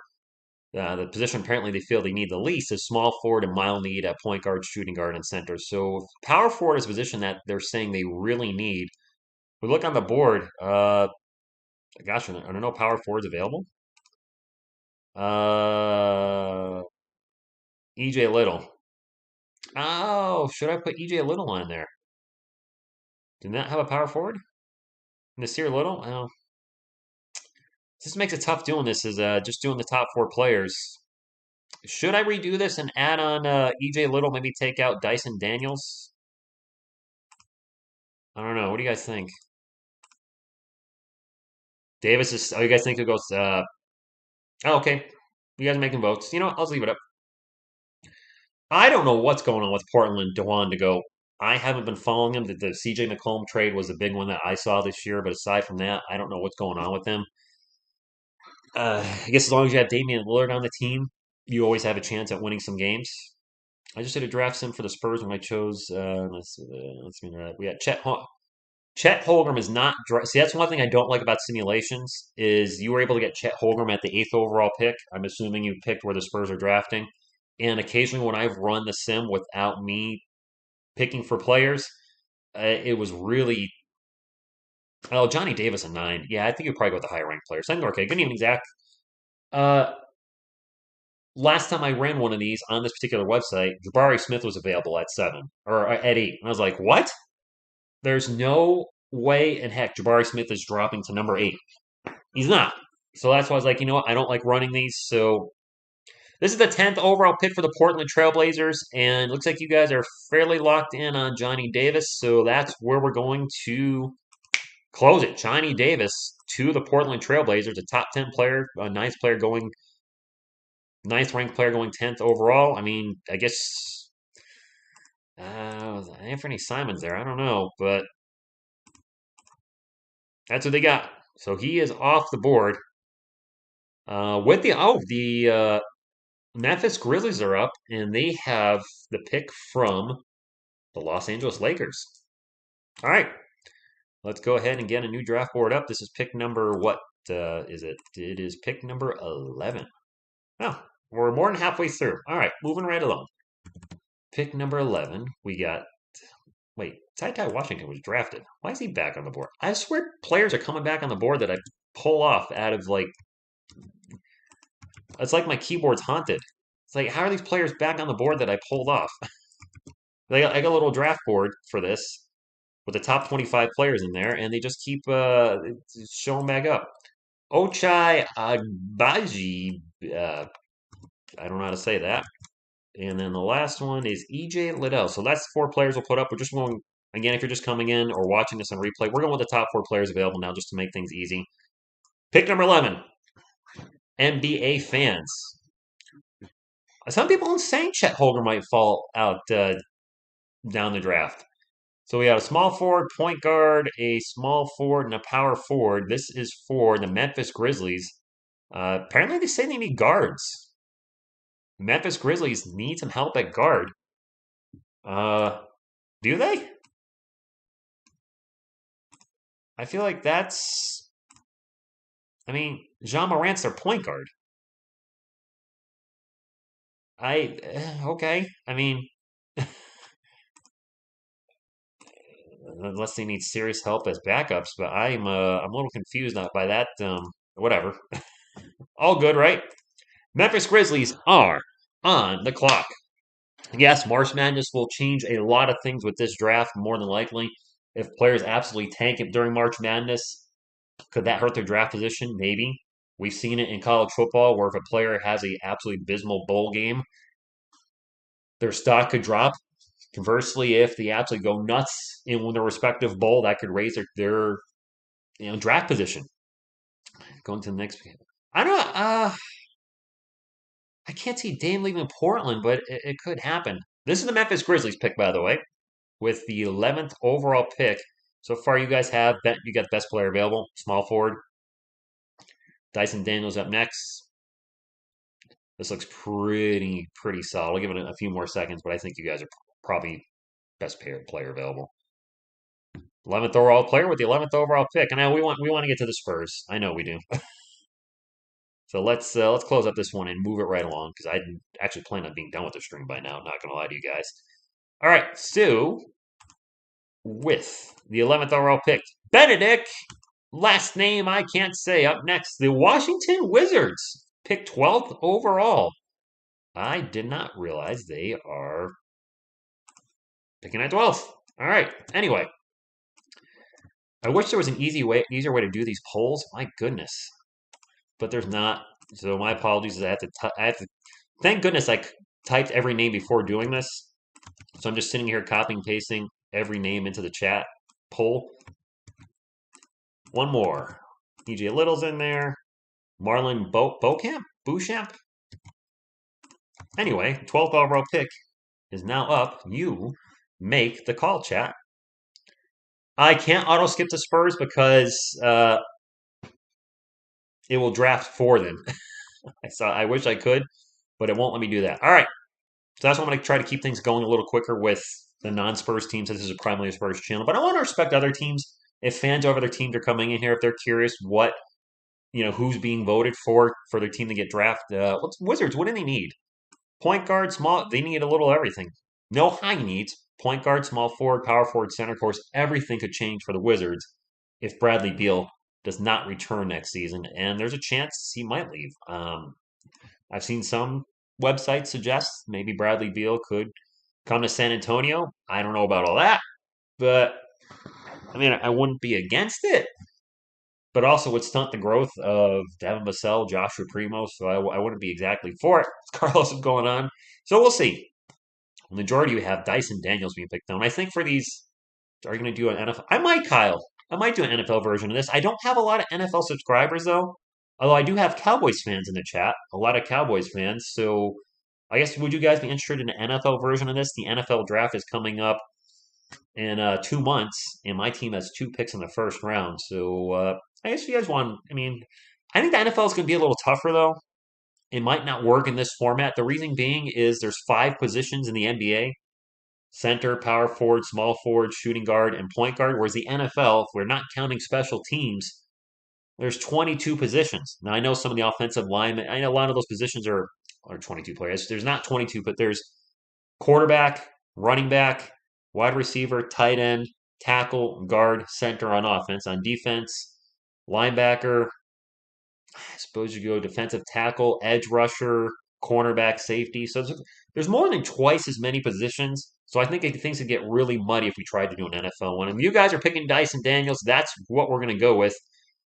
The position apparently they feel they need the least is small forward and mild need at point guard, shooting guard, and center. So power forward is a position that they're saying they really need. We look on the board. Gosh, are there no power forwards available? EJ Little. Oh, should I put EJ Little on there? Did not have a power forward? Nasir Little? Oh, this makes it tough doing this. Is just doing the top four players. Should I redo this and add on EJ Little? Maybe take out Dyson Daniels. I don't know. What do you guys think? Davis is. Oh, you guys think it goes? Oh, okay. You guys are making votes. You know what? I'll just leave it up. I don't know what's going on with Portland Dewan to go. I haven't been following him. The CJ McCollum trade was the big one that I saw this year, but aside from that, I don't know what's going on with them. I guess as long as you have Damian Lillard on the team, you always have a chance at winning some games. I just did a draft sim for the Spurs when I chose. Let's see, we had Chet Holmgren is not. See, that's one thing I don't like about simulations is you were able to get Chet Holmgren at the eighth overall pick. I'm assuming you picked where the Spurs are drafting. And occasionally, when I've run the sim without me picking for players, it was really. Oh, Johnny Davis a 9. Yeah, I think you'd probably go with the higher ranked players. Okay, good evening, Zach. Uh, last time I ran one of these on this particular website, Jabari Smith was available at 7 or at 8. And I was like, what? There's no way in heck Jabari Smith is dropping to number 8. He's not. So that's why I was like, you know what? I don't like running these. So this is the 10th overall pick for the Portland Trailblazers. And it looks like you guys are fairly locked in on Johnny Davis. So that's where we're going to close it. Johnny Davis to the Portland Trailblazers, a top 10 player, a ninth ranked player going 10th overall. I mean, I guess Anthony Simons there. I don't know, but that's what they got. So he is off the board. With the Memphis Grizzlies are up, and they have the pick from the Los Angeles Lakers. All right, let's go ahead and get a new draft board up. This is pick number what is it? It is pick number 11. Oh, we're more than halfway through. All right, moving right along. Pick number 11, we got. Wait, Ty Washington was drafted. Why is he back on the board? I swear players are coming back on the board that I pull off out of like. It's like my keyboard's haunted. It's like, how are these players back on the board that I pulled off? I got a little draft board for this with the top 25 players in there, and they just keep showing back up. Ochai Agbaji, I don't know how to say that. And then the last one is EJ Liddell. So that's 4 players we'll put up. We're just going, again, if you're just coming in or watching this on replay, we're going with the top 4 players available now just to make things easy. Pick number 11, NBA fans. Some people are saying Chet Holmgren might fall out down the draft. So we have a small forward, point guard, a small forward, and a power forward. This is for the Memphis Grizzlies. Apparently, they say they need guards. Memphis Grizzlies need some help at guard. Do they? I feel like that's. I mean, Jean Morant's their point guard. Okay. I mean, unless they need serious help as backups, but I'm a little confused by that. Whatever. All good, right? Memphis Grizzlies are on the clock. Yes, March Madness will change a lot of things with this draft, more than likely. If players absolutely tank it during March Madness, could that hurt their draft position? Maybe. We've seen it in college football where if a player has a absolutely abysmal bowl game, their stock could drop. Conversely, if they absolutely go nuts in their respective bowl, that could raise their draft position. Going to the next. I don't know. I can't see Dame leaving Portland, but it could happen. This is the Memphis Grizzlies pick, by the way, with the 11th overall pick. So far, you guys have you got the best player available, small forward. Dyson Daniels up next. This looks pretty solid. I'll give it a few more seconds, but I think you guys are probably best player available. 11th overall player with the 11th overall pick, and now we want to get to the Spurs. I know we do. So let's close up this one and move it right along because I actually plan on being done with the stream by now. I'm not gonna lie to you guys. All right, so with the 11th overall pick, Benedict, last name I can't say. Up next, the Washington Wizards pick 12th overall. I did not realize they are picking at 12th. All right. Anyway, I wish there was an easier way to do these polls. My goodness, but there's not. So my apologies. I have to. Thank goodness I typed every name before doing this. So I'm just sitting here copying pasting every name into the chat poll. One more. EJ Little's in there. Marlon Beauchamp. Anyway, 12th overall pick is now up. You make the call, chat. I can't auto skip the Spurs because it will draft for them. I wish I could, but it won't let me do that. All right. So that's why I'm going to try to keep things going a little quicker with the non-Spurs teams. This is a primarily a Spurs channel, but I want to respect other teams. If fans of other teams are coming in here, if they're curious who's being voted for their team to get drafted. Wizards, what do they need? Point guard, small. They need a little everything. No high needs. Point guard, small forward, power forward, center. Of course, everything could change for the Wizards if Bradley Beal does not return next season, and there's a chance he might leave. I've seen some websites suggest maybe Bradley Beal could come to San Antonio. I don't know about all that, but I mean, I wouldn't be against it, but also would stunt the growth of Devin Vassell, Joshua Primo, so I wouldn't be exactly for it. Carlos is going on. So we'll see. The majority you have Dyson Daniels being picked down. I think for these, are you going to do an NFL? I might, Kyle. I might do an NFL version of this. I don't have a lot of NFL subscribers, though. Although I do have Cowboys fans in the chat. A lot of Cowboys fans. So I guess, would you guys be interested in an NFL version of this? The NFL draft is coming up in 2 months, and my team has 2 picks in the first round. So I guess you guys want. I mean, I think the NFL is going to be a little tougher though. It might not work in this format. The reason being is there's 5 positions in the NBA: center, power forward, small forward, shooting guard, and point guard. Whereas the NFL, if we're not counting special teams, there's 22 positions. Now I know some of the offensive linemen. I know a lot of those positions are 22 players. There's not 22, but there's quarterback, running back, wide receiver, tight end, tackle, guard, center on offense. On defense, linebacker, I suppose you go defensive tackle, edge rusher, cornerback, safety. So there's more than twice as many positions. So I think things could get really muddy if we tried to do an NFL one. And you guys are picking Dyson Daniels. That's what we're going to go with.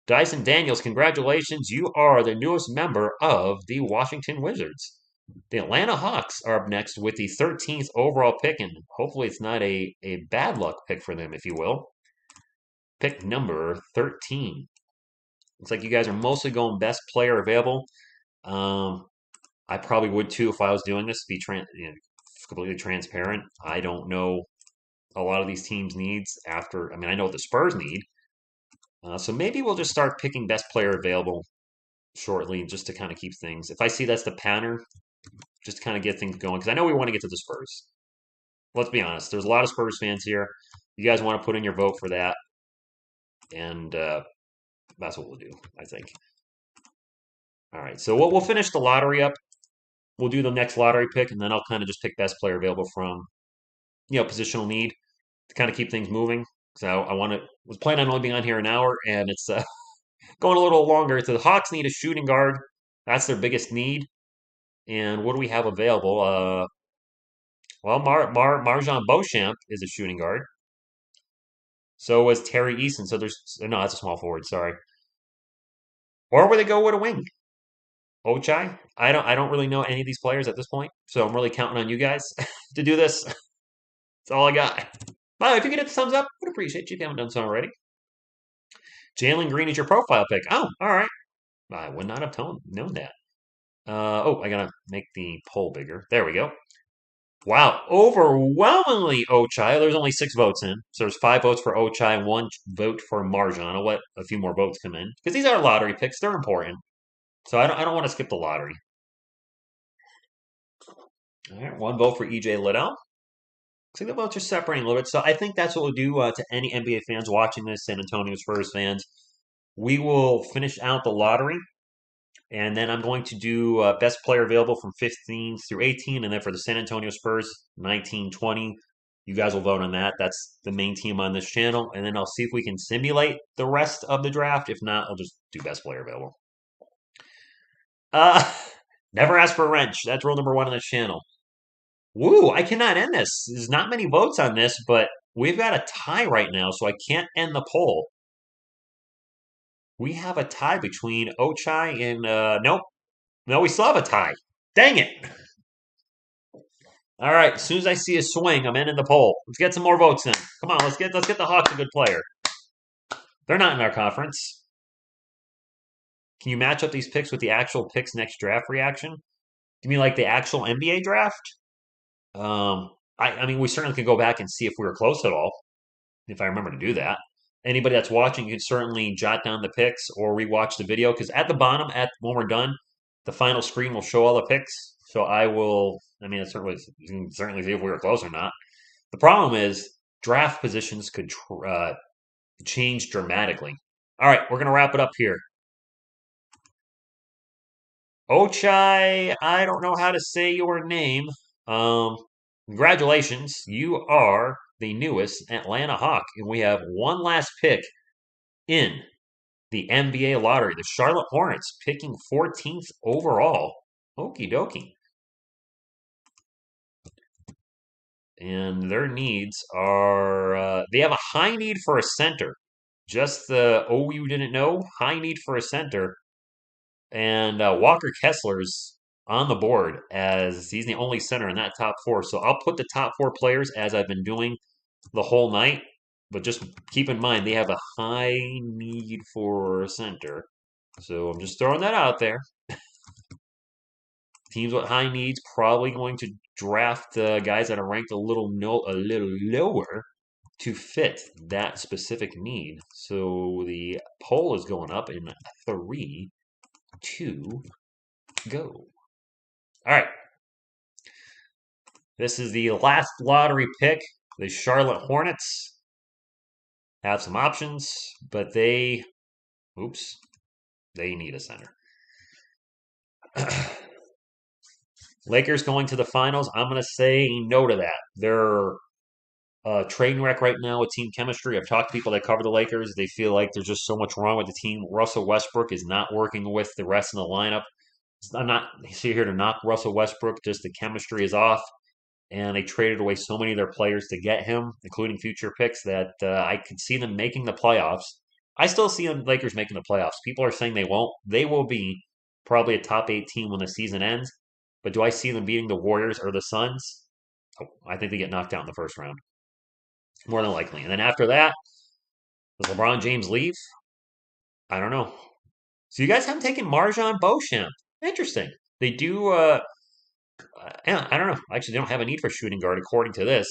Dyson Daniels, congratulations. You are the newest member of the Washington Wizards. The Atlanta Hawks are up next with the 13th overall pick, and hopefully it's not a bad luck pick for them, if you will. Pick number 13. Looks like you guys are mostly going best player available. I probably would too if I was doing this, to be completely transparent. I don't know a lot of these teams' needs after. I mean, I know what the Spurs need. So maybe we'll just start picking best player available shortly just to kind of keep things. If I see that's the pattern, just to kind of get things going. Because I know we want to get to the Spurs. Let's be honest. There's a lot of Spurs fans here. You guys want to put in your vote for that. And that's what we'll do, I think. All right. So we'll finish the lottery up. We'll do the next lottery pick, and then I'll kind of just pick best player available from, positional need to kind of keep things moving. So I was planning on only being on here an hour, and it's going a little longer. So the Hawks need a shooting guard. That's their biggest need. And what do we have available? Well, Marjan Beauchamp is a shooting guard. So was Terry Eason. So there's no, that's a small forward. Sorry. Or would they go with a wing? Ochai? I don't really know any of these players at this point, so I'm really counting on you guys to do this. That's all I got. By the way, if you could hit the thumbs up, would appreciate you if you haven't done so already. Jalen Green is your profile pick. Oh, all right. I would not have known that. I gotta make the poll bigger. There we go. Wow, overwhelmingly Ochai. There's only 6 votes in, so there's 5 votes for Ochai, and 1 vote for Marjan. I'll let a few more votes come in because these are lottery picks. They're important, so I don't want to skip the lottery. All right, 1 vote for EJ Liddell. Looks like the votes are separating a little bit, so I think that's what we'll do to any NBA fans watching this, San Antonio Spurs fans. We will finish out the lottery, and then I'm going to do best player available from 15 through 18, and then for the San Antonio Spurs, 19-20. You guys will vote on that. That's the main team on this channel, and then I'll see if we can simulate the rest of the draft. If not, I'll just do best player available. Uh, never ask for a wrench. That's rule number 1 on this channel. Woo, I cannot end this. There's not many votes on this, but we've got a tie right now, so I can't end the poll. We have a tie between Ochai and, nope. No, we still have a tie. Dang it. All right, as soon as I see a swing, I'm ending the poll. Let's get some more votes in. Come on, let's get the Hawks a good player. They're not in our conference. Can you match up these picks with the actual picks next draft reaction? You mean like the actual NBA draft? I mean, we certainly can go back and see if we were close at all, if I remember to do that. Anybody that's watching, you can certainly jot down the picks or rewatch the video because at the bottom, when we're done, the final screen will show all the picks. So I will. I mean, you can certainly see if we were close or not. The problem is draft positions could change dramatically. All right, we're gonna wrap it up here. Ochai, I don't know how to say your name. Um, Congratulations, you are the newest Atlanta Hawk, and we have one last pick in the NBA lottery. The Charlotte Hornets picking 14th overall. Okie dokie. And their needs are they have a high need for a center. Just the you didn't know, high need for a center. And Walker Kessler's on the board as he's the only center in that top 4. So I'll put the top 4 players as I've been doing the whole night. But just keep in mind, they have a high need for a center. So I'm just throwing that out there. Teams with high needs probably going to draft guys that are ranked a little lower to fit that specific need. So the poll is going up in 3, 2, go. All right. This is the last lottery pick. The Charlotte Hornets have some options, but they need a center. Lakers going to the finals. I'm going to say no to that. They're a train wreck right now with team chemistry. I've talked to people that cover the Lakers. They feel like there's just so much wrong with the team. Russell Westbrook is not working with the rest of the lineup. I'm not here to knock Russell Westbrook, just the chemistry is off. And they traded away so many of their players to get him, including future picks, that I could see them making the playoffs. I still see the Lakers making the playoffs. People are saying they won't. They will be probably a top 8 team when the season ends. But do I see them beating the Warriors or the Suns? Oh, I think they get knocked out in the first round. More than likely. And then after that, does LeBron James leave? I don't know. So you guys haven't taken Marjan Beauchamp. Interesting. They do. Yeah, I don't know. Actually, they don't have a need for shooting guard according to this.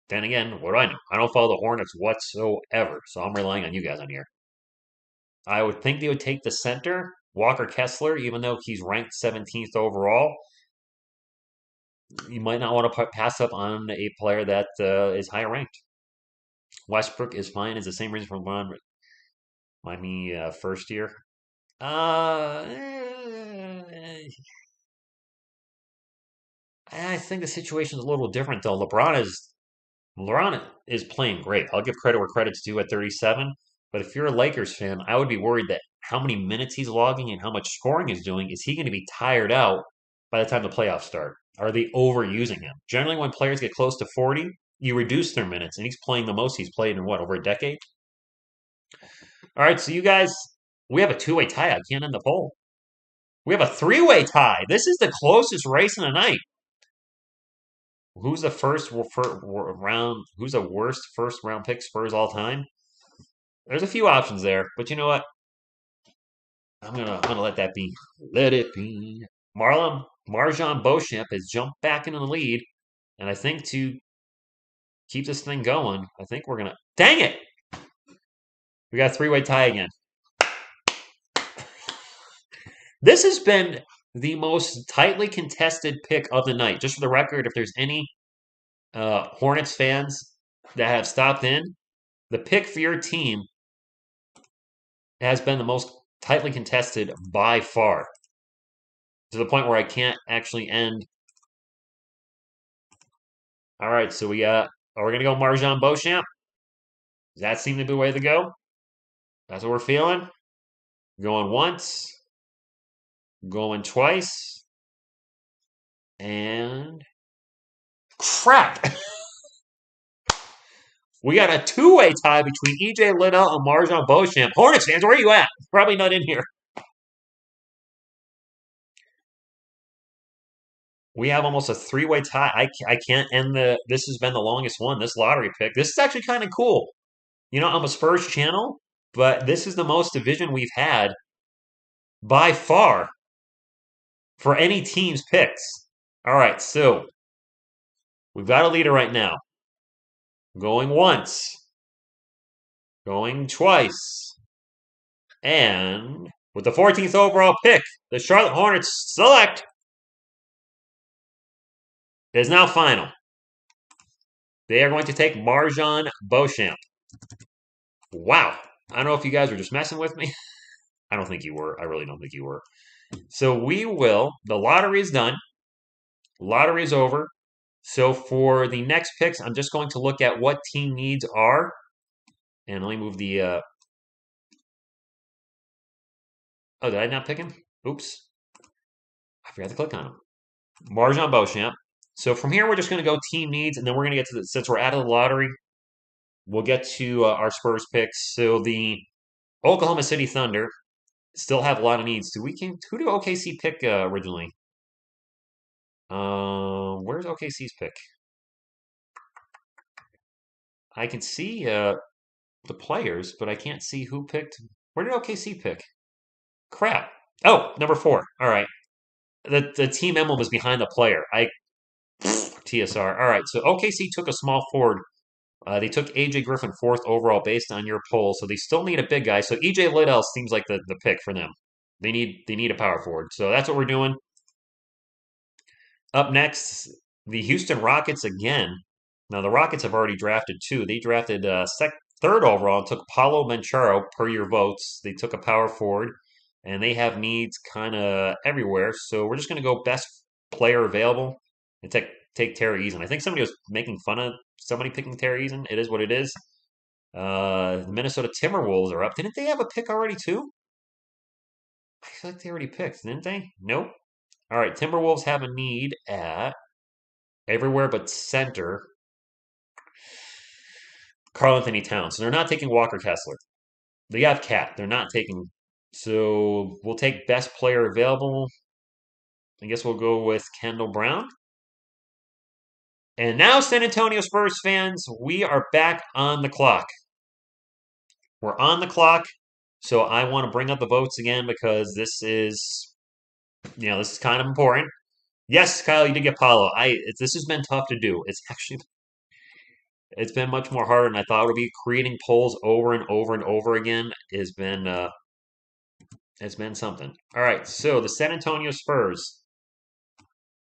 Then again, what do I know? I don't follow the Hornets whatsoever, so I'm relying on you guys on here. I would think they would take the center, Walker Kessler, even though he's ranked 17th overall. You might not want to pass up on a player that is higher ranked. Westbrook is fine. Is the same reason for LeBron. Mind me, first year. I think the situation is a little different though. LeBron is playing great. I'll give credit where credit's due at 37. But if you're a Lakers fan, I would be worried that how many minutes he's logging and how much scoring he's doing, is he going to be tired out by the time the playoffs start? Are they overusing him? Generally, when players get close to 40, you reduce their minutes, and he's playing the most he's played in what, over a decade? All right, so you guys, we have a two-way tie. I can't end the poll. We have a three-way tie. This is the closest race in the night. Who's the round? Who's the worst first round pick Spurs all time? There's a few options there, but you know what? I'm gonna let that be. Let it be. Marjan Beauchamp has jumped back into the lead, and I think to keep this thing going, I think we're gonna. Dang it! We got a three-way tie again. This has been the most tightly contested pick of the night. Just for the record, if there's any Hornets fans that have stopped in, the pick for your team has been the most tightly contested by far, to the point where I can't actually end. All right, so we're going to go Marjan Beauchamp. Does that seem to be the way to go? That's what we're feeling. Going once, going twice, and crap. We got a two-way tie between EJ Liddell and Marjan Beauchamp. Hornets fans, where are you at? Probably not in here. We have almost a three-way tie. I can't end the. This has been the longest one. This lottery pick. This is actually kind of cool. You know, I'm a Spurs channel, but this is the most division we've had by far for any team's picks. All right, so we've got a leader right now. Going once, going twice, and with the 14th overall pick, the Charlotte Hornets select is now final. They are going to take Marjan Beauchamp. Wow. I don't know if you guys were just messing with me. I don't think you were. I really don't think you were. So the lottery is done. Lottery is over. So for the next picks, I'm just going to look at what team needs are. And let me move the, oh, did I not pick him? Oops. I forgot to click on him. Marjan Beauchamp. So from here, we're just going to go team needs, and then we're going to get to since we're out of the lottery, we'll get to our Spurs picks. So the Oklahoma City Thunder still have a lot of needs. Who did OKC pick originally? Where's OKC's pick? I can see the players, but I can't see who picked. Where did OKC pick? Crap. Oh, number 4. All right. The team emblem is behind the player. TSR. All right. So OKC took a small forward. They took AJ Griffin 4th overall based on your poll. So they still need a big guy. So EJ Liddell seems like the pick for them. They need a power forward. So that's what we're doing. Up next, the Houston Rockets again. Now the Rockets have already drafted 2. They drafted 3rd overall and took Paulo Banchero per your votes. They took a power forward, and they have needs kind of everywhere. So we're just going to go best player available and take Terry Eason. I think somebody was making fun of somebody picking Terry Eason. It is what it is. The Minnesota Timberwolves are up. Didn't they have a pick already too? I feel like they already picked, didn't they? Nope. All right, Timberwolves have a need at everywhere but center. Karl-Anthony Towns. So they're not taking Walker Kessler. They have Cat. They're not taking. So we'll take best player available. I guess we'll go with Kendall Brown. And now, San Antonio Spurs fans, we are back on the clock. We're on the clock. So I want to bring up the votes again because this is kind of important. Yes, Kyle, you did get Paulo. This has been tough to do. It's been much more harder than I thought it would be. Creating polls over and over and over again has been it's been something. All right, so the San Antonio Spurs.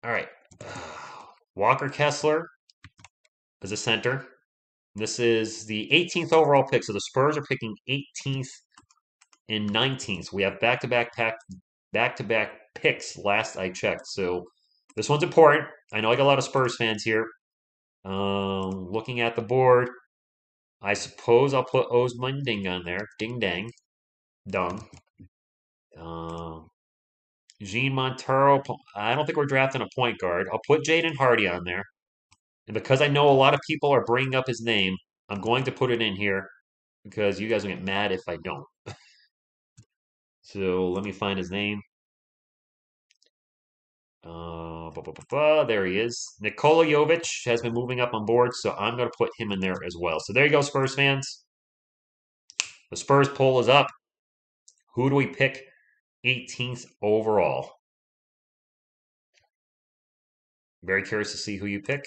All right, Walker Kessler is a center. This is the 18th overall pick. So the Spurs are picking 18th and 19th. We have back-to-back picks. Last I checked, so this one's important. I know I got a lot of Spurs fans here. Looking at the board, I suppose I'll put Osman Ding on there. Ding dang. Dung. Gene Montero. I don't think we're drafting a point guard. I'll put Jaden Hardy on there. And because I know a lot of people are bringing up his name, I'm going to put it in here because you guys will get mad if I don't. So let me find his name. There he is. Nikola Jovic has been moving up on board, so I'm going to put him in there as well. So there you go, Spurs fans. The Spurs poll is up. Who do we pick 18th overall? Very curious to see who you pick.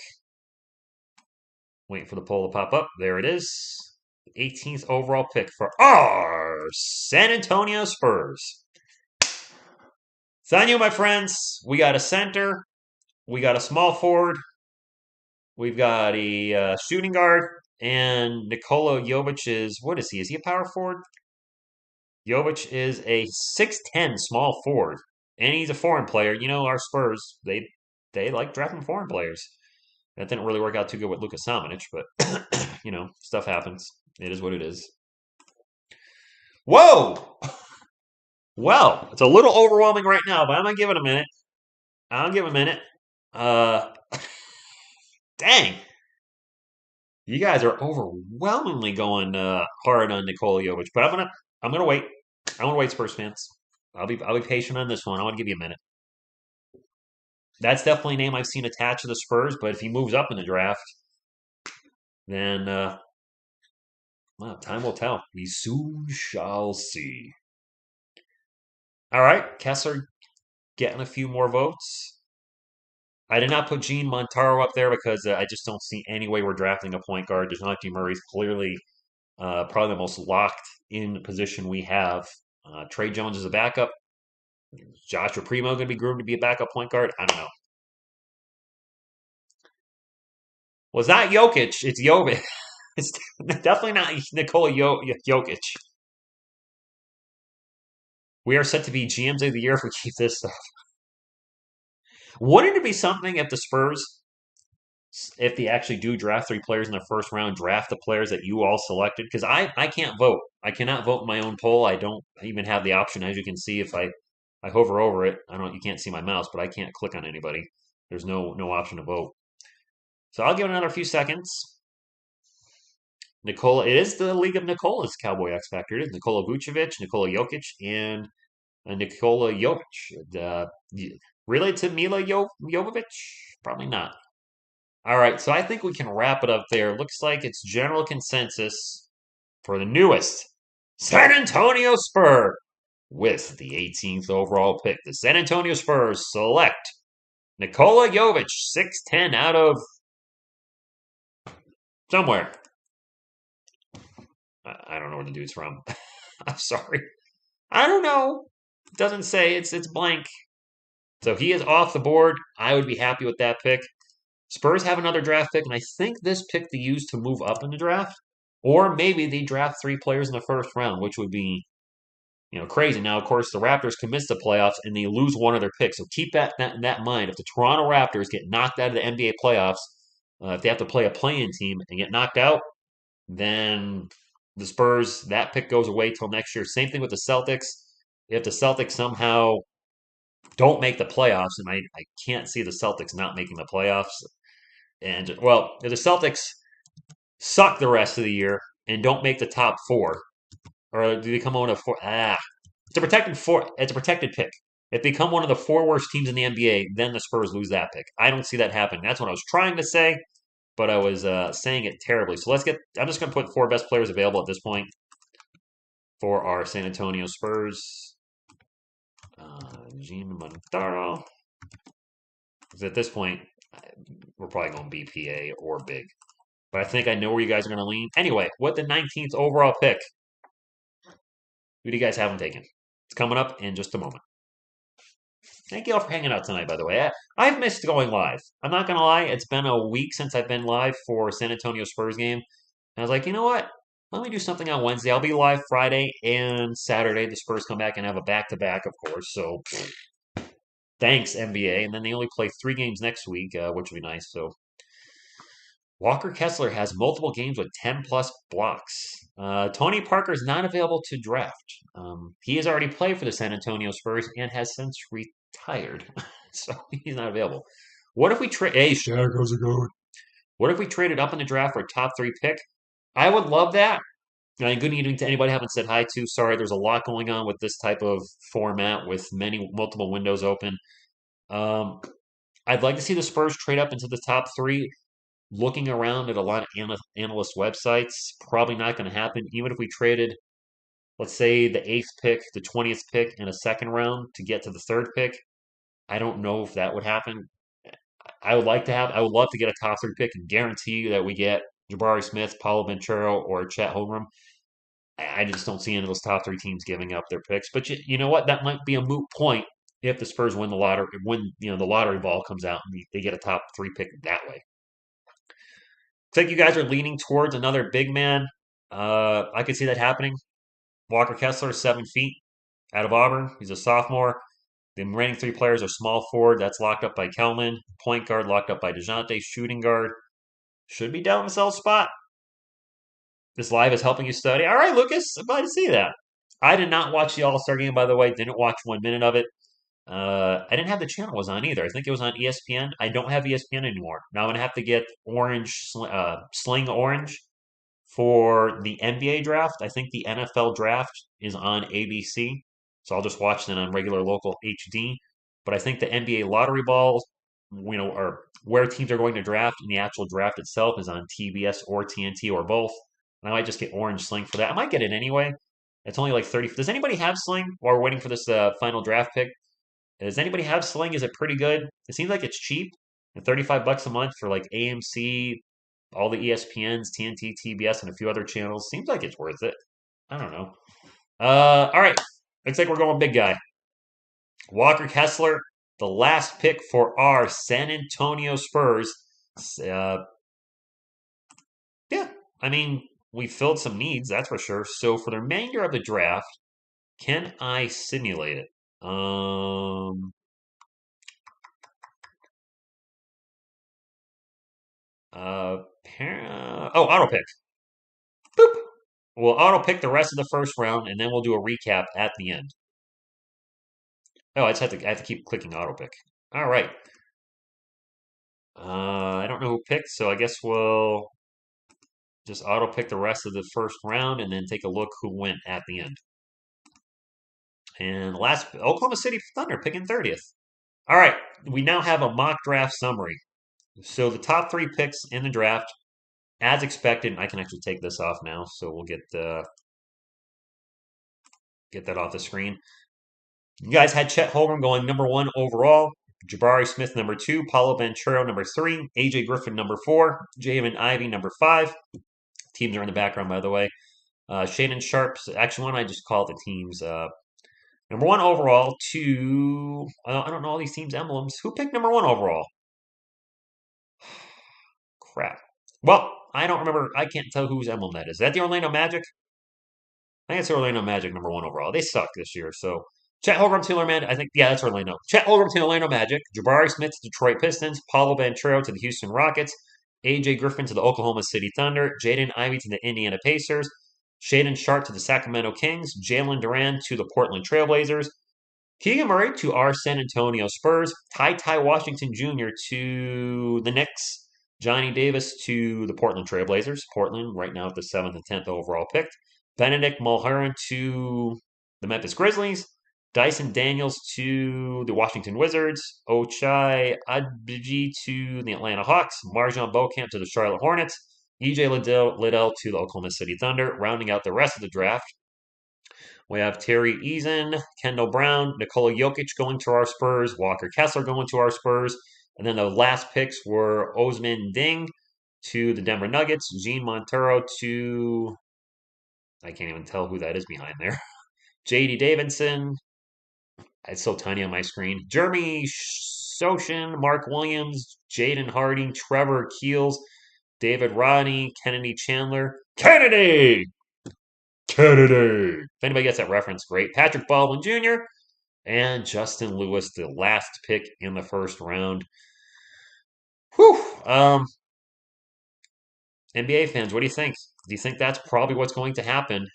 Waiting for the poll to pop up. There it is. 18th overall pick for our San Antonio Spurs. It's on you, my friends. We got a center. We got a small forward. We've got a shooting guard. And Nikola Jovic is, what is he? Is he a power forward? Jovic is a 6'10 small forward. And he's a foreign player. You know, our Spurs, they like drafting foreign players. That didn't really work out too good with Luka Samanic, but, you know, stuff happens. It is what it is. Whoa! Well, it's a little overwhelming right now, but I'm going to give it a minute. I'll give it a minute. Uh, dang. You guys are overwhelmingly going hard on Nikola Jovic, but I'm gonna wait. I'm gonna wait, Spurs fans. I'll be patient on this one. I want to give you a minute. That's definitely a name I've seen attached to the Spurs, but if he moves up in the draft, then well, time will tell. We soon shall see. All right, Kessler getting a few more votes. I did not put Gene Montaro up there because I just don't see any way we're drafting a point guard. DeJounte Murray's clearly probably the most locked in position we have. Trey Jones is a backup. Joshua Primo going to be groomed to be a backup point guard? I don't know. Well, it's not Jokic. It's Jovic. It's definitely not Nikola Jokic. We are set to be GMs of the year if we keep this stuff. Wouldn't it be something if the Spurs, if they actually do draft three players in the first round, draft the players that you all selected? Because I can't vote. I cannot vote in my own poll. I don't even have the option. As you can see, if I hover over it, I don't. You can't see my mouse, but I can't click on anybody. There's no option to vote. So I'll give it another few seconds. Nikola, it is the league of Nikola's Cowboy X Factor. It is Nikola Vucevic, Nikola Jokic, and Nikola Jovic. Related to Mila Jovovich? Probably not. All right, so I think we can wrap it up there. Looks like it's general consensus for the newest San Antonio Spurs with the 18th overall pick. The San Antonio Spurs select Nikola Jovic, 6'10 out of somewhere. I don't know where the dude's from. I'm sorry. I don't know. It doesn't say. It's blank. So he is off the board. I would be happy with that pick. Spurs have another draft pick, and I think this pick they use to move up in the draft. Or maybe they draft three players in the first round, which would be, crazy. Now, of course, the Raptors can miss the playoffs and they lose one of their picks. So keep that in mind. If the Toronto Raptors get knocked out of the NBA playoffs, if they have to play a play-in team and get knocked out, then the Spurs, that pick goes away till next year. Same thing with the Celtics. If the Celtics somehow don't make the playoffs, and I can't see the Celtics not making the playoffs, and, well, if the Celtics suck the rest of the year and don't make the top four, or do they come on a four? It's a protected pick. If they become one of the four worst teams in the NBA, then the Spurs lose that pick. I don't see that happening. That's what I was trying to say, but I was saying it terribly. So I'm just going to put four best players available at this point for our San Antonio Spurs. Gene Montaro. Because at this point, we're probably going BPA or big. But I think I know where you guys are going to lean. Anyway, with the 19th overall pick, who do you guys have them taken? It's coming up in just a moment. Thank you all for hanging out tonight, by the way. I've missed going live. I'm not going to lie. It's been a week since I've been live for San Antonio Spurs game. And I was like, you know what? Let me do something on Wednesday. I'll be live Friday and Saturday. The Spurs come back and have a back-to-back, of course. So thanks, NBA. And then they only play 3 games next week, which will be nice. So Walker Kessler has multiple games with 10-plus blocks. Tony Parker is not available to draft. He has already played for the San Antonio Spurs and has since tired, so he's not available. What if we trade? Hey, Shaq, how's it going? What if we traded up in the draft for a top three pick? I would love that. And good evening to anybody I haven't said hi to. Sorry, there's a lot going on with this type of format with many multiple windows open. Um, I'd like to see the Spurs trade up into the top three. Looking around at a lot of analyst websites, probably not going to happen. Even if we traded, let's say, the eighth pick, the 20th pick, and a second round to get to the third pick, I don't know if that would happen. I would love to get a top three pick and guarantee you that we get Jabari Smith, Paulo Banchero, or Chet Holmgren. I just don't see any of those top three teams giving up their picks. But you know what? That might be a moot point if the Spurs win the lottery. When the lottery ball comes out and they get a top three pick that way. Looks like you guys are leaning towards another big man. I could see that happening. Walker Kessler, 7 feet, out of Auburn. He's a sophomore. The remaining three players are small forward. That's locked up by Kelman. Point guard locked up by DeJounte. Shooting guard should be down in the cell spot. This live is helping you study. All right, Lucas, I'm glad to see that. I did not watch the All Star game, by the way. Didn't watch 1 minute of it. I didn't have the channel was on either. I think it was on ESPN. I don't have ESPN anymore. Now I'm gonna have to get Sling Orange for the NBA draft. I think the NFL draft is on ABC, so I'll just watch that on regular local HD. But I think the NBA lottery balls, or where teams are going to draft, and the actual draft itself is on TBS or TNT or both. And I might just get Orange Sling for that. I might get it anyway. It's only like 30. Does anybody have Sling while we're waiting for this final draft pick? Does anybody have Sling? Is it pretty good? It seems like it's cheap. And $35 a month for like AMC, all the ESPNs, TNT, TBS, and a few other channels. Seems like it's worth it. I don't know. All right. Looks like we're going big guy. Walker Kessler, the last pick for our San Antonio Spurs. Uh, yeah, I mean, we filled some needs, that's for sure. So for the remainder of the draft, can I simulate it? Auto pick. Boop. We'll auto pick the rest of the first round, and then we'll do a recap at the end. Oh, I have to keep clicking auto pick. All right. I don't know who picked, so I guess we'll just auto pick the rest of the first round, and then take a look who went at the end. And last, Oklahoma City Thunder picking 30th. All right, we now have a mock draft summary. So the top three picks in the draft, as expected. I can actually take this off now, so we'll get that off the screen. You guys had Chet Holmgren going number 1 overall, Jabari Smith number 2, Paulo Banchero number 3, AJ Griffin number 4, Javen Ivey number 5. Teams are in the background, by the way. Shaden Sharp's actually one I just called the teams. Number 1 overall to I don't know all these teams' emblems. Who picked number 1 overall? Crap. Well, I don't remember. I can't tell whose emblem that is. Is that the Orlando Magic? I think it's Orlando Magic number 1 overall. They suck this year, so Chet Holmgren to Orlando. I think that's Orlando. Chet Holmgren to Orlando Magic. Jabari Smith to Detroit Pistons. Paulo Banchero to the Houston Rockets. AJ Griffin to the Oklahoma City Thunder. Jaden Ivey to the Indiana Pacers. Shaden Sharp to the Sacramento Kings. Jalen Duran to the Portland Trailblazers. Keegan Murray to our San Antonio Spurs. Ty Washington Jr. to the Knicks. Johnny Davis to the Portland Trailblazers. Portland right now at the 7th and 10th overall pick. Benedict Mulhern to the Memphis Grizzlies. Dyson Daniels to the Washington Wizards. Ochai Agbaji to the Atlanta Hawks. Marjon Beauchamp to the Charlotte Hornets. EJ Liddell to the Oklahoma City Thunder. Rounding out the rest of the draft, we have Terry Eason, Kendall Brown, Nikola Jokic going to our Spurs, Walker Kessler going to our Spurs, and then the last picks were Osman Ding to the Denver Nuggets, Gene Montero to I can't even tell who that is behind there. J.D. Davidson. It's so tiny on my screen. Jeremy Sochin, Mark Williams, Jaden Harding, Trevor Keels, David Rodney, Kennedy Chandler. Kennedy! Kennedy! If anybody gets that reference, great. Patrick Baldwin Jr. and Justin Lewis, the last pick in the first round. Whew. NBA fans, what do you think? Do you think that's probably what's going to happen?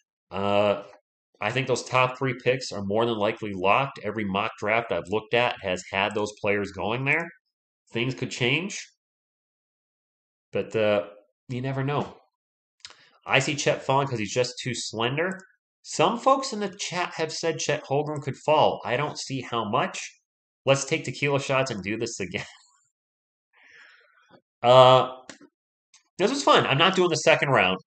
I think those top three picks are more than likely locked. Every mock draft I've looked at has had those players going there. Things could change, but you never know. I see Chet falling because he's just too slender. Some folks in the chat have said Chet Holmgren could fall. I don't see how much. Let's take tequila shots and do this again. Uh, this was fun. I'm not doing the second round.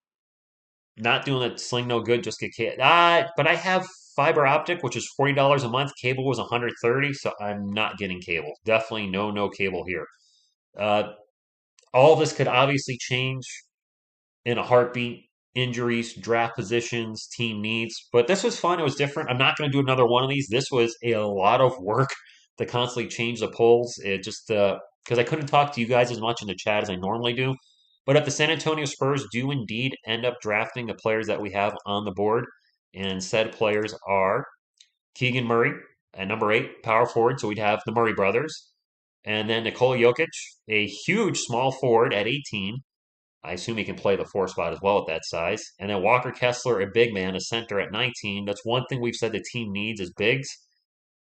Not doing the sling no good, just get cable. But I have fiber optic, which is $40 a month. Cable was 130, so I'm not getting cable. Definitely no cable here. Uh, all this could obviously change in a heartbeat. Injuries, draft positions, team needs. But this was fun. It was different. I'm not going to do another one of these. This was a lot of work to constantly change the polls. It just because I couldn't talk to you guys as much in the chat as I normally do. But if the San Antonio Spurs do indeed end up drafting the players that we have on the board, and said players are Keegan Murray at number 8, power forward, so we'd have the Murray brothers. And then Nikola Jokic, a huge small forward at 18. I assume he can play the 4 spot as well at that size. And then Walker Kessler, a big man, a center at 19. That's one thing we've said the team needs is bigs.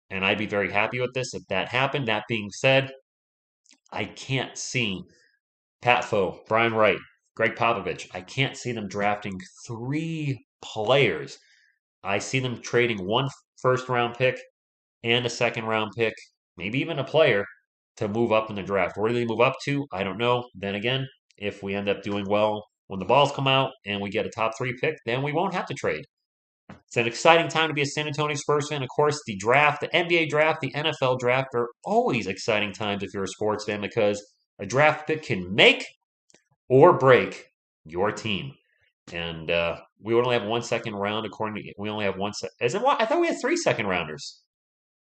And I'd be very happy with this if that happened. That being said, I can't see Pat Foe, Brian Wright, Greg Popovich. I can't see them drafting 3 players. I see them trading one first round pick and a second round pick, maybe even a player, to move up in the draft. Where do they move up to? I don't know. Then again, if we end up doing well when the balls come out and we get a top 3 pick, then we won't have to trade. It's an exciting time to be a San Antonio Spurs fan. Of course, the draft, the NBA draft, the NFL draft are always exciting times if you're a sports fan because a draft pick can make or break your team. And we only have 1 second round. According to we only have one. Is it? I thought we had 3 second rounders.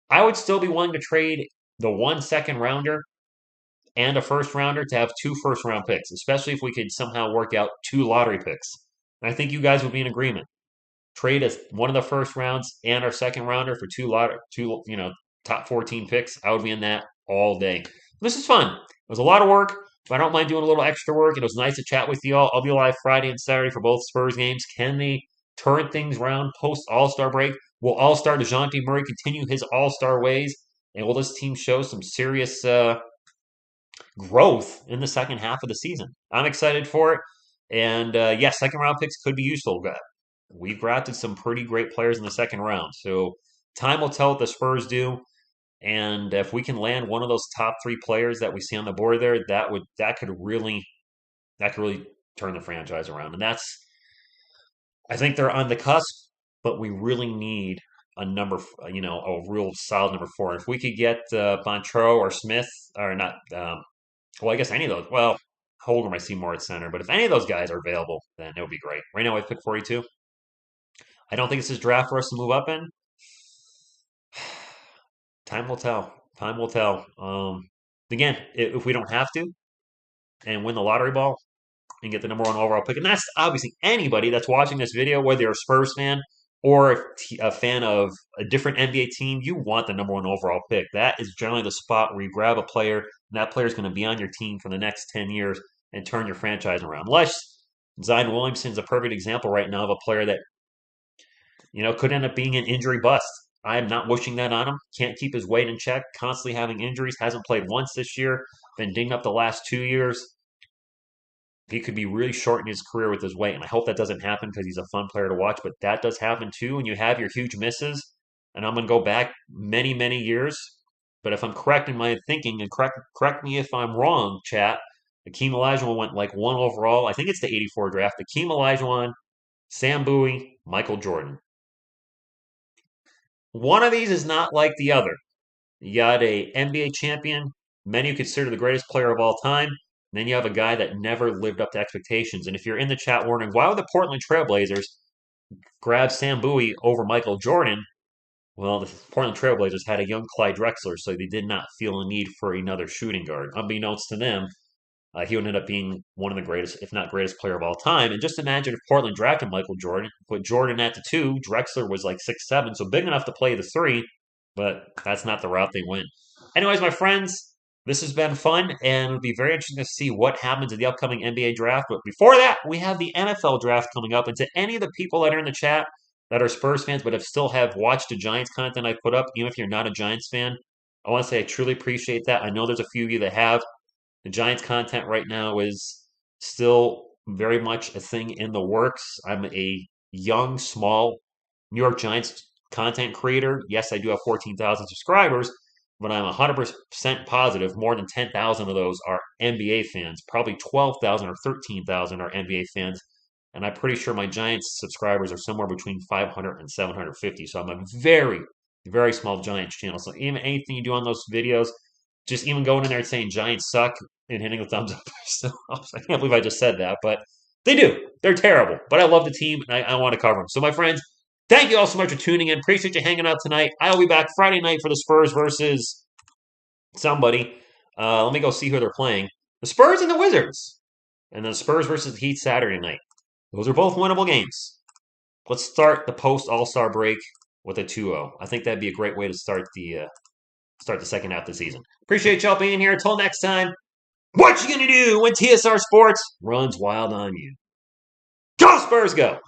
I would still be willing to trade the 1 second rounder and a first rounder to have 2 first round picks, especially if we could somehow work out 2 lottery picks. And I think you guys would be in agreement. Trade us one of the first rounds and our second rounder for 2 top 14 picks. I would be in that all day. This is fun. It was a lot of work. But I don't mind doing a little extra work. It was nice to chat with you all. I'll be live Friday and Saturday for both Spurs games. Can they turn things around post All-Star break? Will All-Star DeJounte Murray continue his All-Star ways? And will this team show some serious growth in the second half of the season? I'm excited for it. And yes, second round picks could be useful. We've drafted some pretty great players in the second round. So time will tell what the Spurs do. And if we can land one of those top 3 players that we see on the board there, that could really turn the franchise around. And I think they're on the cusp, but we really need a a real solid number 4. If we could get Montreux or Smith, or not, well, I guess any of those. Well, Holder might see more at center, but if any of those guys are available, then it would be great. Right now, I pick 42. I don't think this is draft for us to move up in. Time will tell. Time will tell. Again, if we don't have to and win the lottery ball and get the number 1 overall pick, and that's obviously anybody that's watching this video, whether you're a Spurs fan or a fan of a different NBA team, you want the number 1 overall pick. That is generally the spot where you grab a player, and that player is going to be on your team for the next 10 years and turn your franchise around. Unless Zion Williamson's a perfect example right now of a player that could end up being an injury bust. I am not wishing that on him. Can't keep his weight in check. Constantly having injuries. Hasn't played once this year. Been dinged up the last 2 years. He could be really shortening his career with his weight, and I hope that doesn't happen because he's a fun player to watch. But that does happen too, and you have your huge misses. And I'm going to go back many years. But if I'm correct in my thinking, and correct me if I'm wrong, chat. Akeem Olajuwon went like 1 overall. I think it's the '84 draft. Akeem Olajuwon, Sam Bowie, Michael Jordan. One of these is not like the other. You got a NBA champion, many consider the greatest player of all time. And then you have a guy that never lived up to expectations. And if you're in the chat wondering, why would the Portland Trailblazers grab Sam Bowie over Michael Jordan? Well, the Portland Trailblazers had a young Clyde Drexler, so they did not feel a need for another shooting guard. Unbeknownst to them, he would end up being one of the greatest, if not greatest player of all time. And just imagine if Portland drafted Michael Jordan, put Jordan at the 2, Drexler was like 6'7", so big enough to play the 3, but that's not the route they went. Anyways, my friends, this has been fun, and it'll be very interesting to see what happens in the upcoming NBA draft. But before that, we have the NFL draft coming up. And to any of the people that are in the chat that are Spurs fans, but still have watched the Giants content I put up, even if you're not a Giants fan. I want to say I truly appreciate that. I know there's a few of you that have. The Giants content right now is still very much a thing in the works. I'm a young, small New York Giants content creator. Yes, I do have 14,000 subscribers, but I'm 100% positive more than 10,000 of those are NBA fans. Probably 12,000 or 13,000 are NBA fans. And I'm pretty sure my Giants subscribers are somewhere between 500 and 750. So I'm a very, very small Giants channel. So even anything you do on those videos, just even going in there and saying Giants suck and hitting the thumbs up. So I can't believe I just said that, but they do. They're terrible. But I love the team and I want to cover them. So my friends, thank you all so much for tuning in. Appreciate you hanging out tonight. I'll be back Friday night for the Spurs versus somebody. Let me go see who they're playing. The Spurs and the Wizards. And then the Spurs versus the Heat Saturday night. Those are both winnable games. Let's start the post All-Star break with a 2-0. I think that'd be a great way to start the second half of the season. Appreciate y'all being here. Until next time, what you gonna do when TSR Sports runs wild on you? Go Spurs, go!